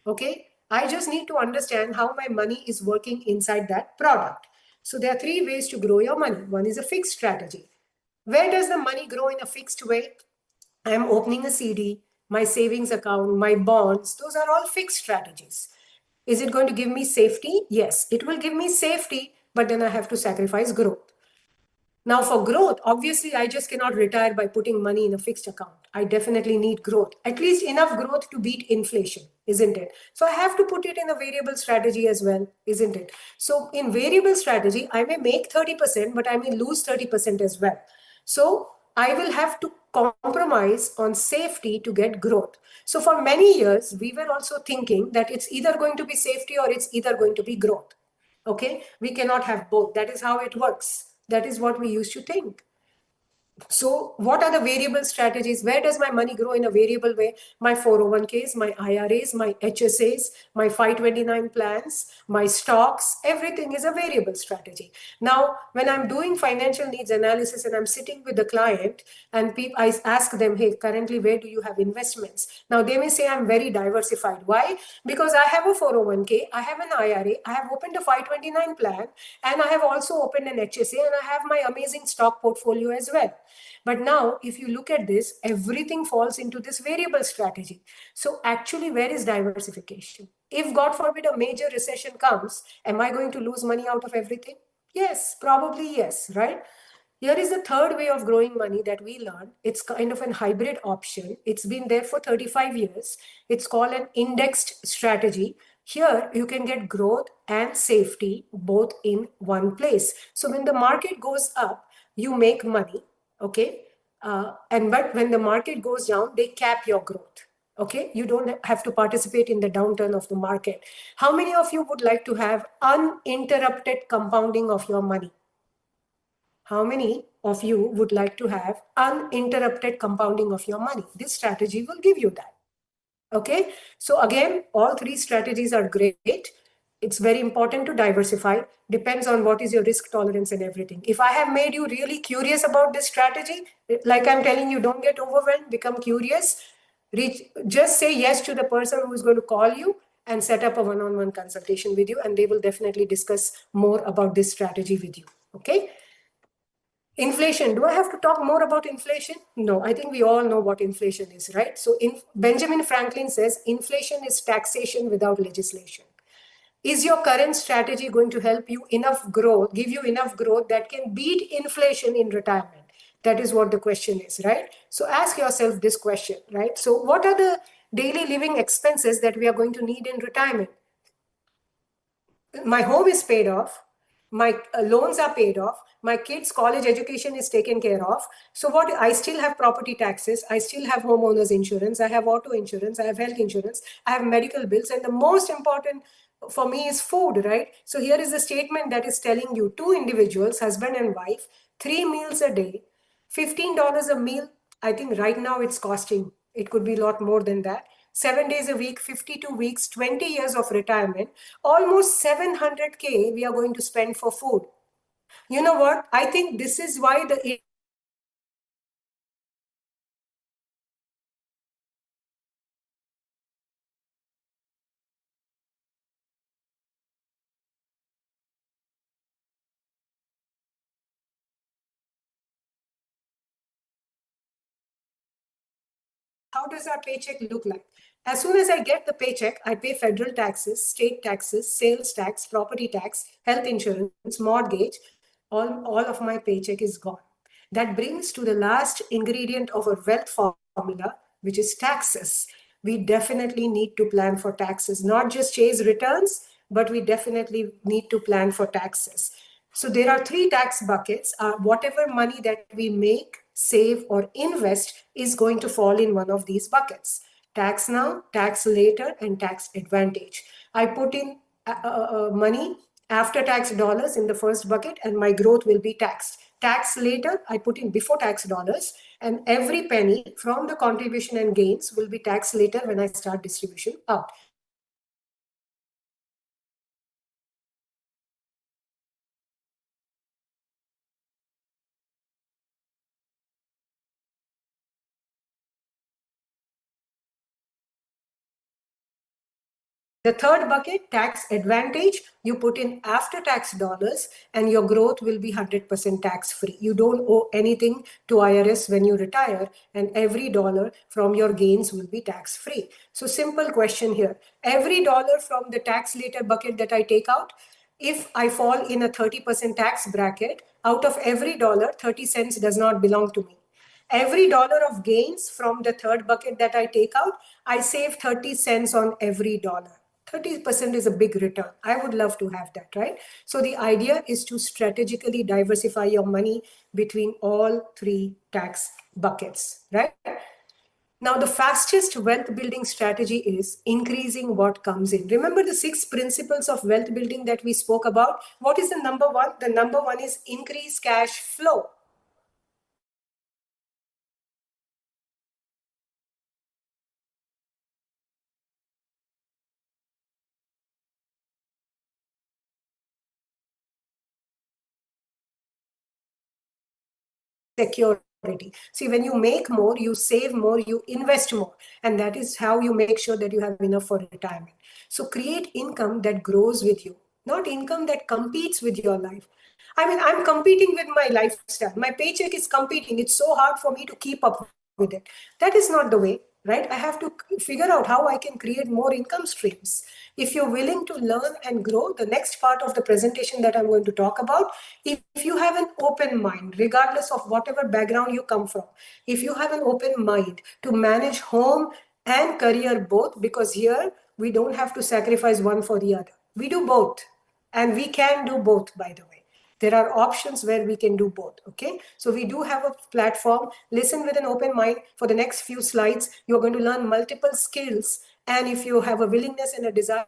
Okay, I just need to understand how my money is working inside that product. So there are 3 ways to grow your money. One is a fixed strategy. Where does the money grow in a fixed way? I am opening a CD, my savings account, my bonds, those are all fixed strategies. Is it going to give me safety? Yes, it will give me safety, but then I have to sacrifice growth. Now, for growth, obviously, I just cannot retire by putting money in a fixed account. I definitely need growth, at least enough growth to beat inflation, isn't it? So I have to put it in a variable strategy as well, isn't it? So in variable strategy, I may make 30%, but I may lose 30% as well. So I will have to compromise on safety to get growth. So for many years, we were also thinking that it's either going to be safety or it's either going to be growth. Okay, we cannot have both. That is how it works. That is what we used to think. So what are the variable strategies? Where does my money grow in a variable way? My 401ks, my IRAs, my HSAs, my 529 plans, my stocks, everything is a variable strategy. Now, when I'm doing financial needs analysis and I'm sitting with the client and I ask them, hey, currently, where do you have investments? Now, they may say I'm very diversified. Why? Because I have a 401k, I have an IRA, I have opened a 529 plan, and I have also opened an HSA, and I have my amazing stock portfolio as well. But now, if you look at this, everything falls into this variable strategy. So actually, where is diversification? If God forbid a major recession comes, am I going to lose money out of everything? Yes, probably yes, right? Here is the third way of growing money that we learned. It's kind of an hybrid option. It's been there for 35 years. It's called an indexed strategy. Here, you can get growth and safety both in one place. So when the market goes up, you make money, okay? But when the market goes down, they cap your growth. Okay, you don't have to participate in the downturn of the market. How many of you would like to have uninterrupted compounding of your money? How many of you would like to have uninterrupted compounding of your money? This strategy will give you that. Okay, so again, all three strategies are great. It's very important to diversify. Depends on what is your risk tolerance and everything. If I have made you really curious about this strategy, like I'm telling you, don't get overwhelmed, become curious. Just say yes to the person who is going to call you and set up a one-on-one consultation with you, and they will definitely discuss more about this strategy with you. Okay. Inflation. Do I have to talk more about inflation? No, I think we all know what inflation is, right? So Benjamin Franklin says inflation is taxation without legislation. Is your current strategy going to help you enough growth, give you enough growth that can beat inflation in retirement? That is what the question is, right? So ask yourself this question, right? So what are the daily living expenses that we are going to need in retirement? My home is paid off, my loans are paid off, my kids college education is taken care of. So what, I still have property taxes, I still have homeowners insurance, I have auto insurance, I have health insurance, I have medical bills, and the most important for me is food, right? So here is a statement that is telling you two individuals, husband and wife, 3 meals a day, $15 a meal. I think right now it's costing, it could be a lot more than that. 7 days a week, 52 weeks, 20 years of retirement, almost 700K we are going to spend for food. You know what? I think this is why the how does our paycheck look like? As soon as I get the paycheck, I pay federal taxes, state taxes, sales tax, property tax, health insurance, mortgage. All of my paycheck is gone. That brings to the last ingredient of a wealth formula, which is taxes. We definitely need to plan for taxes, not just chase returns, but we definitely need to plan for taxes. So there are three tax buckets. Whatever money that we make, save, or invest is going to fall in one of these buckets. Tax now, tax later, and tax advantage. I put in money after tax dollars in the first bucket, and my growth will be taxed. Tax later, I put in before tax dollars, and every penny from the contribution and gains will be taxed later when I start distribution out. The third bucket, tax advantage, you put in after-tax dollars and your growth will be 100% tax-free. You don't owe anything to IRS when you retire, and every dollar from your gains will be tax-free. So simple question here. Every dollar from the tax later bucket that I take out, if I fall in a 30% tax bracket, out of every dollar, 30 cents does not belong to me. Every dollar of gains from the third bucket that I take out, I save 30 cents on every dollar. 30% is a big return. I would love to have that, right? So the idea is to strategically diversify your money between all three tax buckets, right? Now, the fastest wealth building strategy is increasing what comes in. Remember the 6 principles of wealth building that we spoke about? What is the number one? The number one is increase cash flow. Security. See, when you make more, you save more, you invest more, and that is how you make sure that you have enough for retirement. So create income that grows with you, not income that competes with your life. I mean, I'm competing with my lifestyle. My paycheck is competing. It's so hard for me to keep up with it. That is not the way, right? I have to figure out how I can create more income streams. If you're willing to learn and grow, the next part of the presentation that I'm going to talk about, if you have an open mind, regardless of whatever background you come from, if you have an open mind to manage home and career both, because here we don't have to sacrifice one for the other. We do both, and we can do both, by the way. There are options where we can do both, okay? So we do have a platform. Listen with an open mind. For the next few slides, you're going to learn multiple skills. And if you have a willingness and a desire,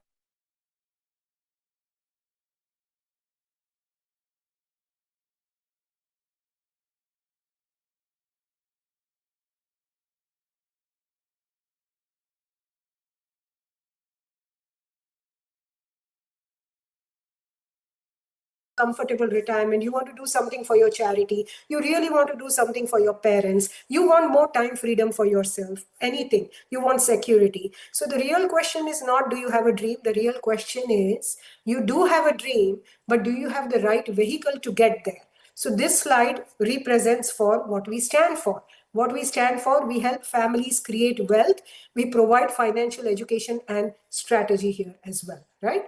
comfortable retirement, you want to do something for your charity, you really want to do something for your parents, you want more time freedom for yourself, anything, you want security. So the real question is not, do you have a dream? The real question is, you do have a dream, but do you have the right vehicle to get there? So this slide represents for what we stand for. What we stand for, we help families create wealth, we provide financial education and strategy here as well, right?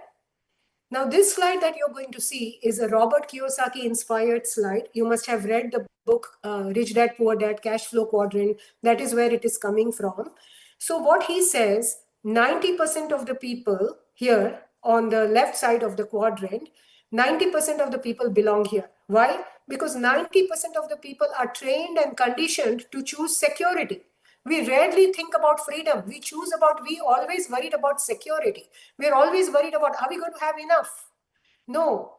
Now, this slide that you're going to see is a Robert Kiyosaki inspired slide. You must have read the book Rich Dad Poor Dad Cash Flow Quadrant. That is where it is coming from. So what he says, 90% of the people here on the left side of the quadrant, 90% of the people belong here. Why? Because 90% of the people are trained and conditioned to choose security. We rarely think about freedom. We always worried about security. We're always worried about, are we going to have enough? No.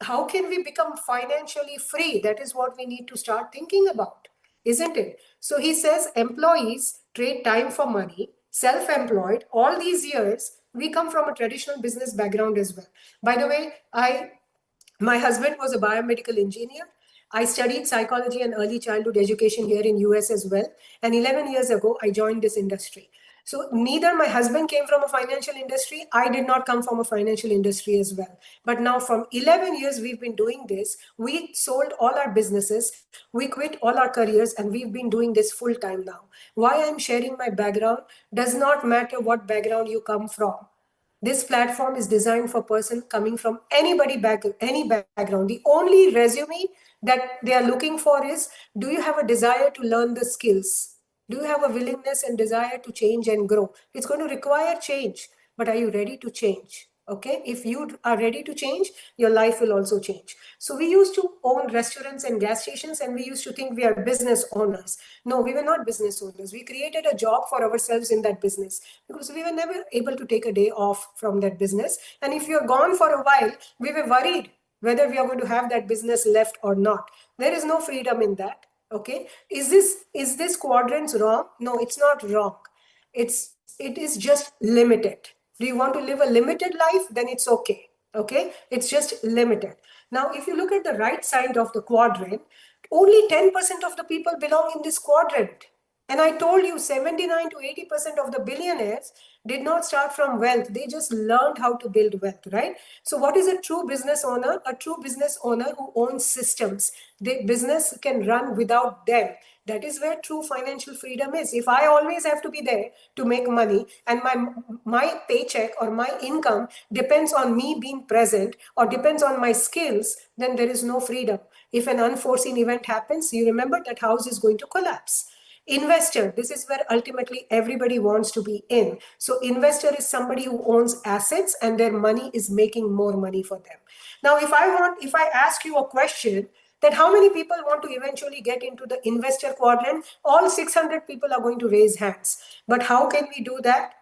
How can we become financially free? That is what we need to start thinking about, isn't it? So he says employees trade time for money, self-employed, all these years, we come from a traditional business background as well. By the way, my husband was a biomedical engineer. I studied psychology and early childhood education here in US as well. And 11 years ago, I joined this industry. So neither my husband came from a financial industry. I did not come from a financial industry as well. But now from 11 years, we've been doing this. We sold all our businesses. We quit all our careers and we've been doing this full time now. Why I'm sharing my background does not matter what background you come from. This platform is designed for person coming from any background. The only resume that they are looking for is, do you have a desire to learn the skills? Do you have a willingness and desire to change and grow? It's going to require change, but are you ready to change? Okay, if you are ready to change, your life will also change. So we used to own restaurants and gas stations and we used to think we are business owners. No, we were not business owners. We created a job for ourselves in that business because we were never able to take a day off from that business. And if you're gone for a while, we were worried whether we are going to have that business left or not. There is no freedom in that. Okay, is this quadrants wrong? No, it's not wrong. It is just limited. Do you want to live a limited life? Then it's okay. Okay, it's just limited. Now, if you look at the right side of the quadrant, only 10% of the people belong in this quadrant. And I told you 79 to 80% of the billionaires did not start from wealth. They just learned how to build wealth, right? So what is a true business owner? A true business owner who owns systems. The business can run without them. That is where true financial freedom is. If I always have to be there to make money and my paycheck or my income depends on me being present or depends on my skills, then there is no freedom. If an unforeseen event happens, you remember that house is going to collapse. Investor, this is where ultimately everybody wants to be in. So investor is somebody who owns assets and their money is making more money for them. Now, if I ask you a question, that how many people want to eventually get into the investor quadrant, all 600 people are going to raise hands. But how can we do that?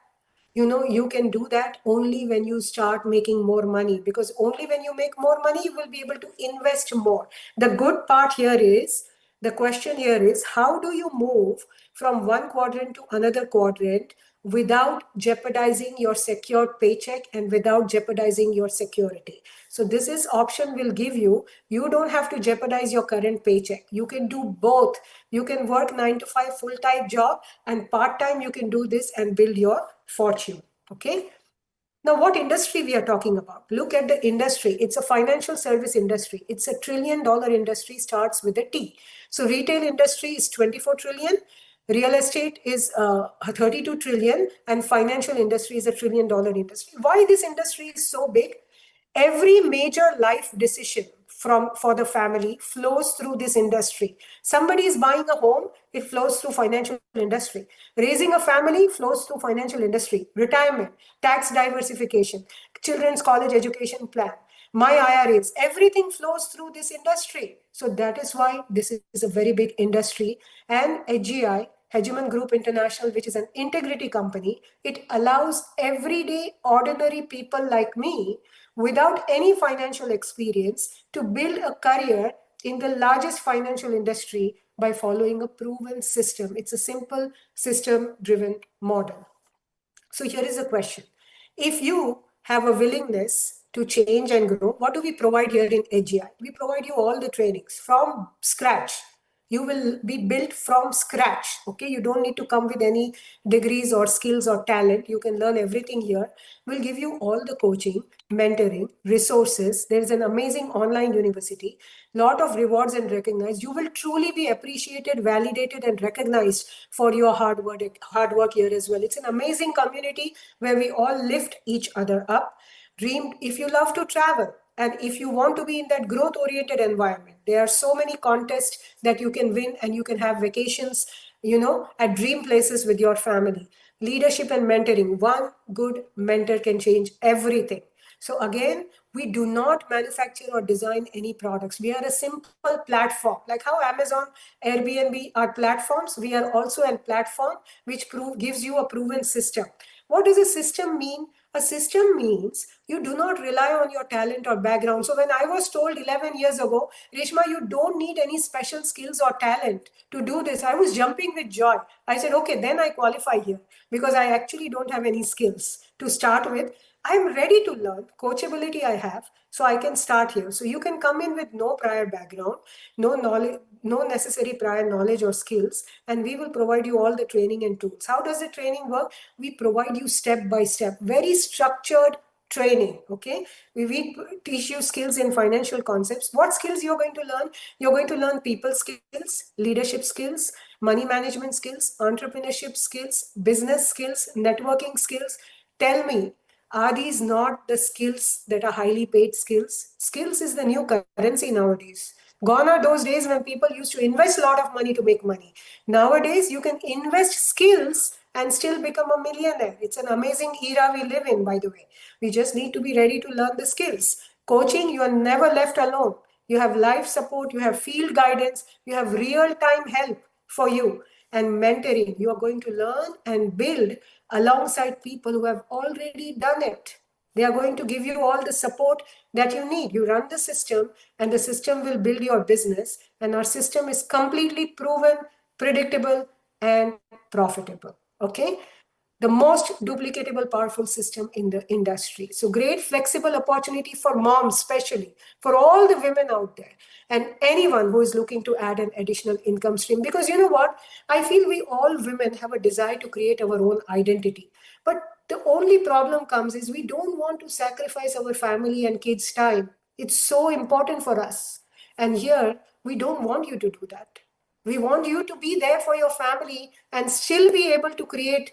You can do that only when you start making more money, because only when you make more money you will be able to invest more. The good part here is, the question here is, how do you move from one quadrant to another quadrant without jeopardizing your secured paycheck and without jeopardizing your security? So this is option will give you, you don't have to jeopardize your current paycheck. You can do both. You can work 9 to 5 full-time job, and part-time you can do this and build your fortune. Okay. Now, what industry we are talking about? Look at the industry. It's a financial service industry. It's a $1 trillion industry, starts with a T. So retail industry is 24 trillion. Real estate is 32 trillion, and financial industry is a $1 trillion industry. Why this industry is so big? Every major life decision for the family flows through this industry. Somebody is buying a home, it flows through financial industry. Raising a family flows through financial industry. Retirement, tax diversification, children's college education plan, my IRAs, everything flows through this industry. So that is why this is a very big industry. And HGI, Hegemon Group International, which is an integrity company, it allows everyday ordinary people like me without any financial experience to build a career in the largest financial industry by following a proven system. It's a simple system-driven model. So here is a question. If you have a willingness to change and grow, what do we provide here in HGI? We provide you all the trainings from scratch. You will be built from scratch. Okay, you don't need to come with any degrees or skills or talent. You can learn everything here. We'll give you all the coaching, mentoring, resources. There is an amazing online university, lot of rewards and recognized. You will truly be appreciated, validated, and recognized for your hard work here as well. It's an amazing community where we all lift each other up. Dream, if you love to travel, and if you want to be in that growth oriented environment, there are so many contests that you can win, and you can have vacations, at dream places with your family. Leadership and mentoring. One good mentor can change everything. So again, we do not manufacture or design any products. We are a simple platform. Like how Amazon, Airbnb are platforms, we are also a platform which gives you a proven system. What does a system mean? A system means you do not rely on your talent or background. So when I was told 11 years ago, Reshma, you don't need any special skills or talent to do this, I was jumping with joy. I said, okay, then I qualify here because I actually don't have any skills to start with. I'm ready to learn. Coachability I have, so I can start here. So you can come in with no prior background, no knowledge, no necessary prior knowledge or skills, and we will provide you all the training and tools. How does the training work? We provide you step by step, very structured training. Okay, we teach you skills in financial concepts. What skills you're going to learn? You're going to learn people skills, leadership skills, money management skills, entrepreneurship skills, business skills, networking skills. Tell me, are these not the skills that are highly paid skills? Skills is the new currency nowadays. Gone are those days when people used to invest a lot of money to make money. Nowadays, you can invest skills and still become a millionaire. It's an amazing era we live in, by the way. We just need to be ready to learn the skills. Coaching, you are never left alone. You have life support, you have field guidance, you have real-time help for you. And mentoring, you are going to learn and build alongside people who have already done it. They are going to give you all the support that you need. You run the system, and the system will build your business. And our system is completely proven, predictable, and profitable. Okay. the most duplicatable, powerful system in the industry. So great flexible opportunity for moms, especially for all the women out there and anyone who is looking to add an additional income stream. Because you know what? I feel we all women have a desire to create our own identity. But the only problem comes is we don't want to sacrifice our family and kids' time. It's so important for us. And here, we don't want you to do that. We want you to be there for your family and still be able to create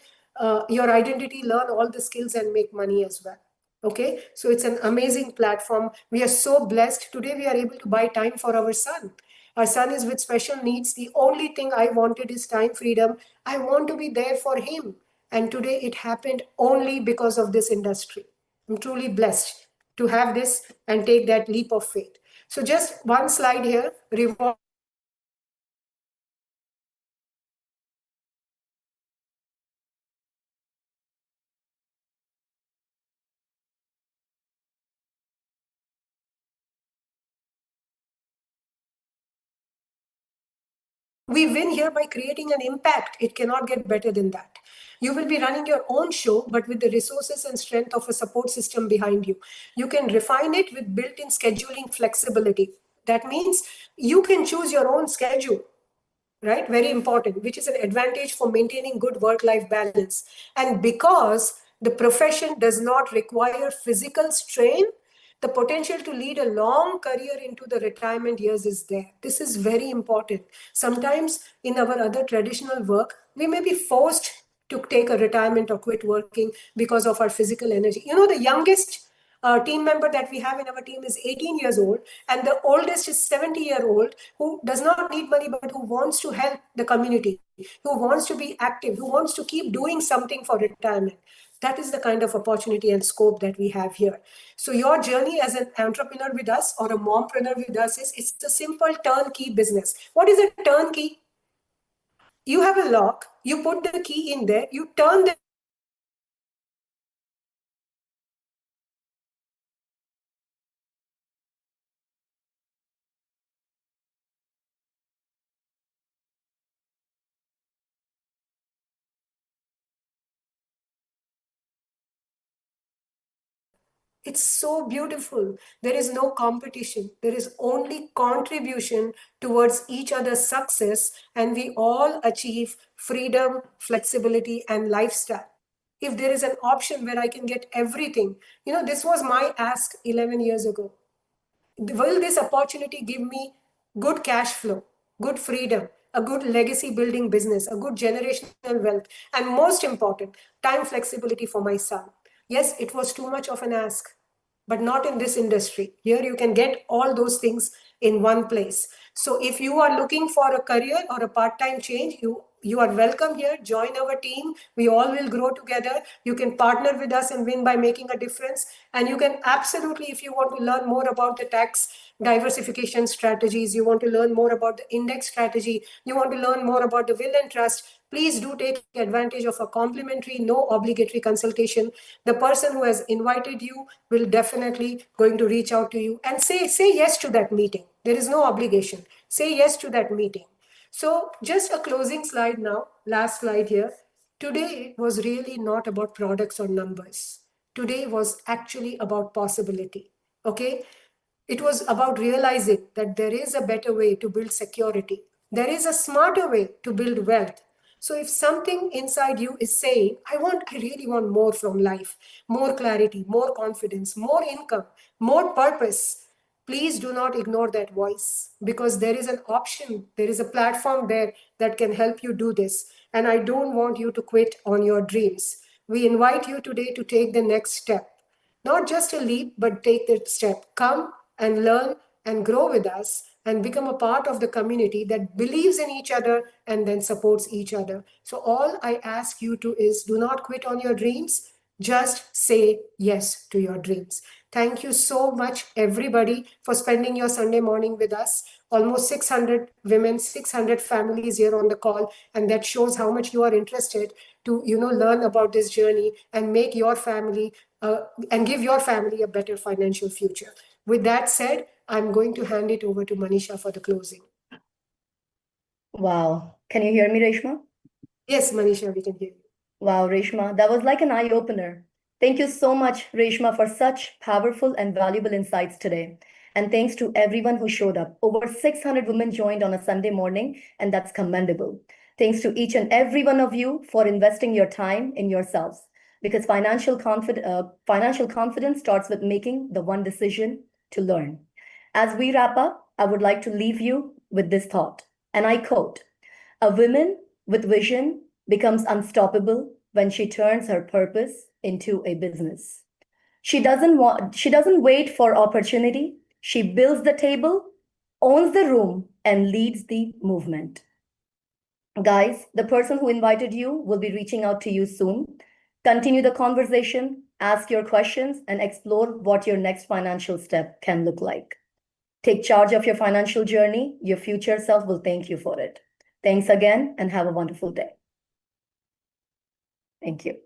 your identity, learn all the skills, and make money as well. Okay, so it's an amazing platform. We are so blessed. Today, we are able to buy time for our son. Our son is with special needs. The only thing I wanted is time freedom. I want to be there for him. And today, it happened only because of this industry. I'm truly blessed to have this and take that leap of faith. So, just one slide here. Reward. We win here by creating an impact. It cannot get better than that. You will be running your own show, but with the resources and strength of a support system behind you. You can refine it with built-in scheduling flexibility. That means you can choose your own schedule, right? Very important, which is an advantage for maintaining good work-life balance. And because the profession does not require physical strain, the potential to lead a long career into the retirement years is there. This is very important. Sometimes in our other traditional work, we may be forced to take a retirement or quit working because of our physical energy. You know, the youngest team member that we have in our team is 18 years old, and the oldest is 70-year-old who does not need money but who wants to help the community, who wants to be active, who wants to keep doing something for retirement. That is the kind of opportunity and scope that we have here. So your journey as an entrepreneur with us or a mompreneur with us is it's a simple turnkey business. What is a turnkey? You have a lock, you put the key in there, you turn the It's so beautiful. There is no competition. There is only contribution towards each other's success, and we all achieve freedom, flexibility, and lifestyle. If there is an option where I can get everything, you know, this was my ask 11 years ago. Will this opportunity give me good cash flow, good freedom, a good legacy building business, a good generational wealth, and most important, time flexibility for my son? Yes, it was too much of an ask, but not in this industry. Here you can get all those things in one place. So if you are looking for a career or a part-time change, you are welcome here. Join our team. We all will grow together. You can partner with us and win by making a difference. And you can absolutely, if you want to learn more about the tax diversification strategies, you want to learn more about the index strategy, you want to learn more about the will and trust, please do take advantage of a complimentary, no obligatory consultation. The person who has invited you will definitely going to reach out to you and say yes to that meeting. There is no obligation. Say yes to that meeting. So just a closing slide now, last slide here. Today was really not about products or numbers. Today was actually about possibility. Okay? It was about realizing that there is a better way to build security. There is a smarter way to build wealth. So if something inside you is saying, I really want more from life, more clarity, more confidence, more income, more purpose, please do not ignore that voice, because there is an option, there is a platform there that can help you do this. And I don't want you to quit on your dreams. We invite you today to take the next step. Not just a leap, but take that step. Come and learn and grow with us and become a part of the community that believes in each other and then supports each other. So all I ask you to is do not quit on your dreams. Just say yes to your dreams. Thank you so much, everybody, for spending your Sunday morning with us. Almost 600 women, 600 families here on the call, and that shows how much you are interested to learn about this journey and make your family and give your family a better financial future. With that said, I'm going to hand it over to Manisha for the closing. Wow. Can you hear me, Reshma? Yes, Manisha, we can hear you. Wow, Reshma, that was like an eye-opener. Thank you so much, Reshma, for such powerful and valuable insights today. And thanks to everyone who showed up. Over 600 women joined on a Sunday morning, and that's commendable. Thanks to each and every one of you for investing your time in yourselves, because financial confidence starts with making the one decision to learn. As we wrap up, I would like to leave you with this thought, and I quote, "A woman with vision becomes unstoppable when she turns her purpose into a business. She doesn't wait for opportunity. She builds the table, owns the room, and leads the movement." Guys, the person who invited you will be reaching out to you soon. Continue the conversation, ask your questions, and explore what your next financial step can look like. Take charge of your financial journey. Your future self will thank you for it. Thanks again and have a wonderful day. Thank you.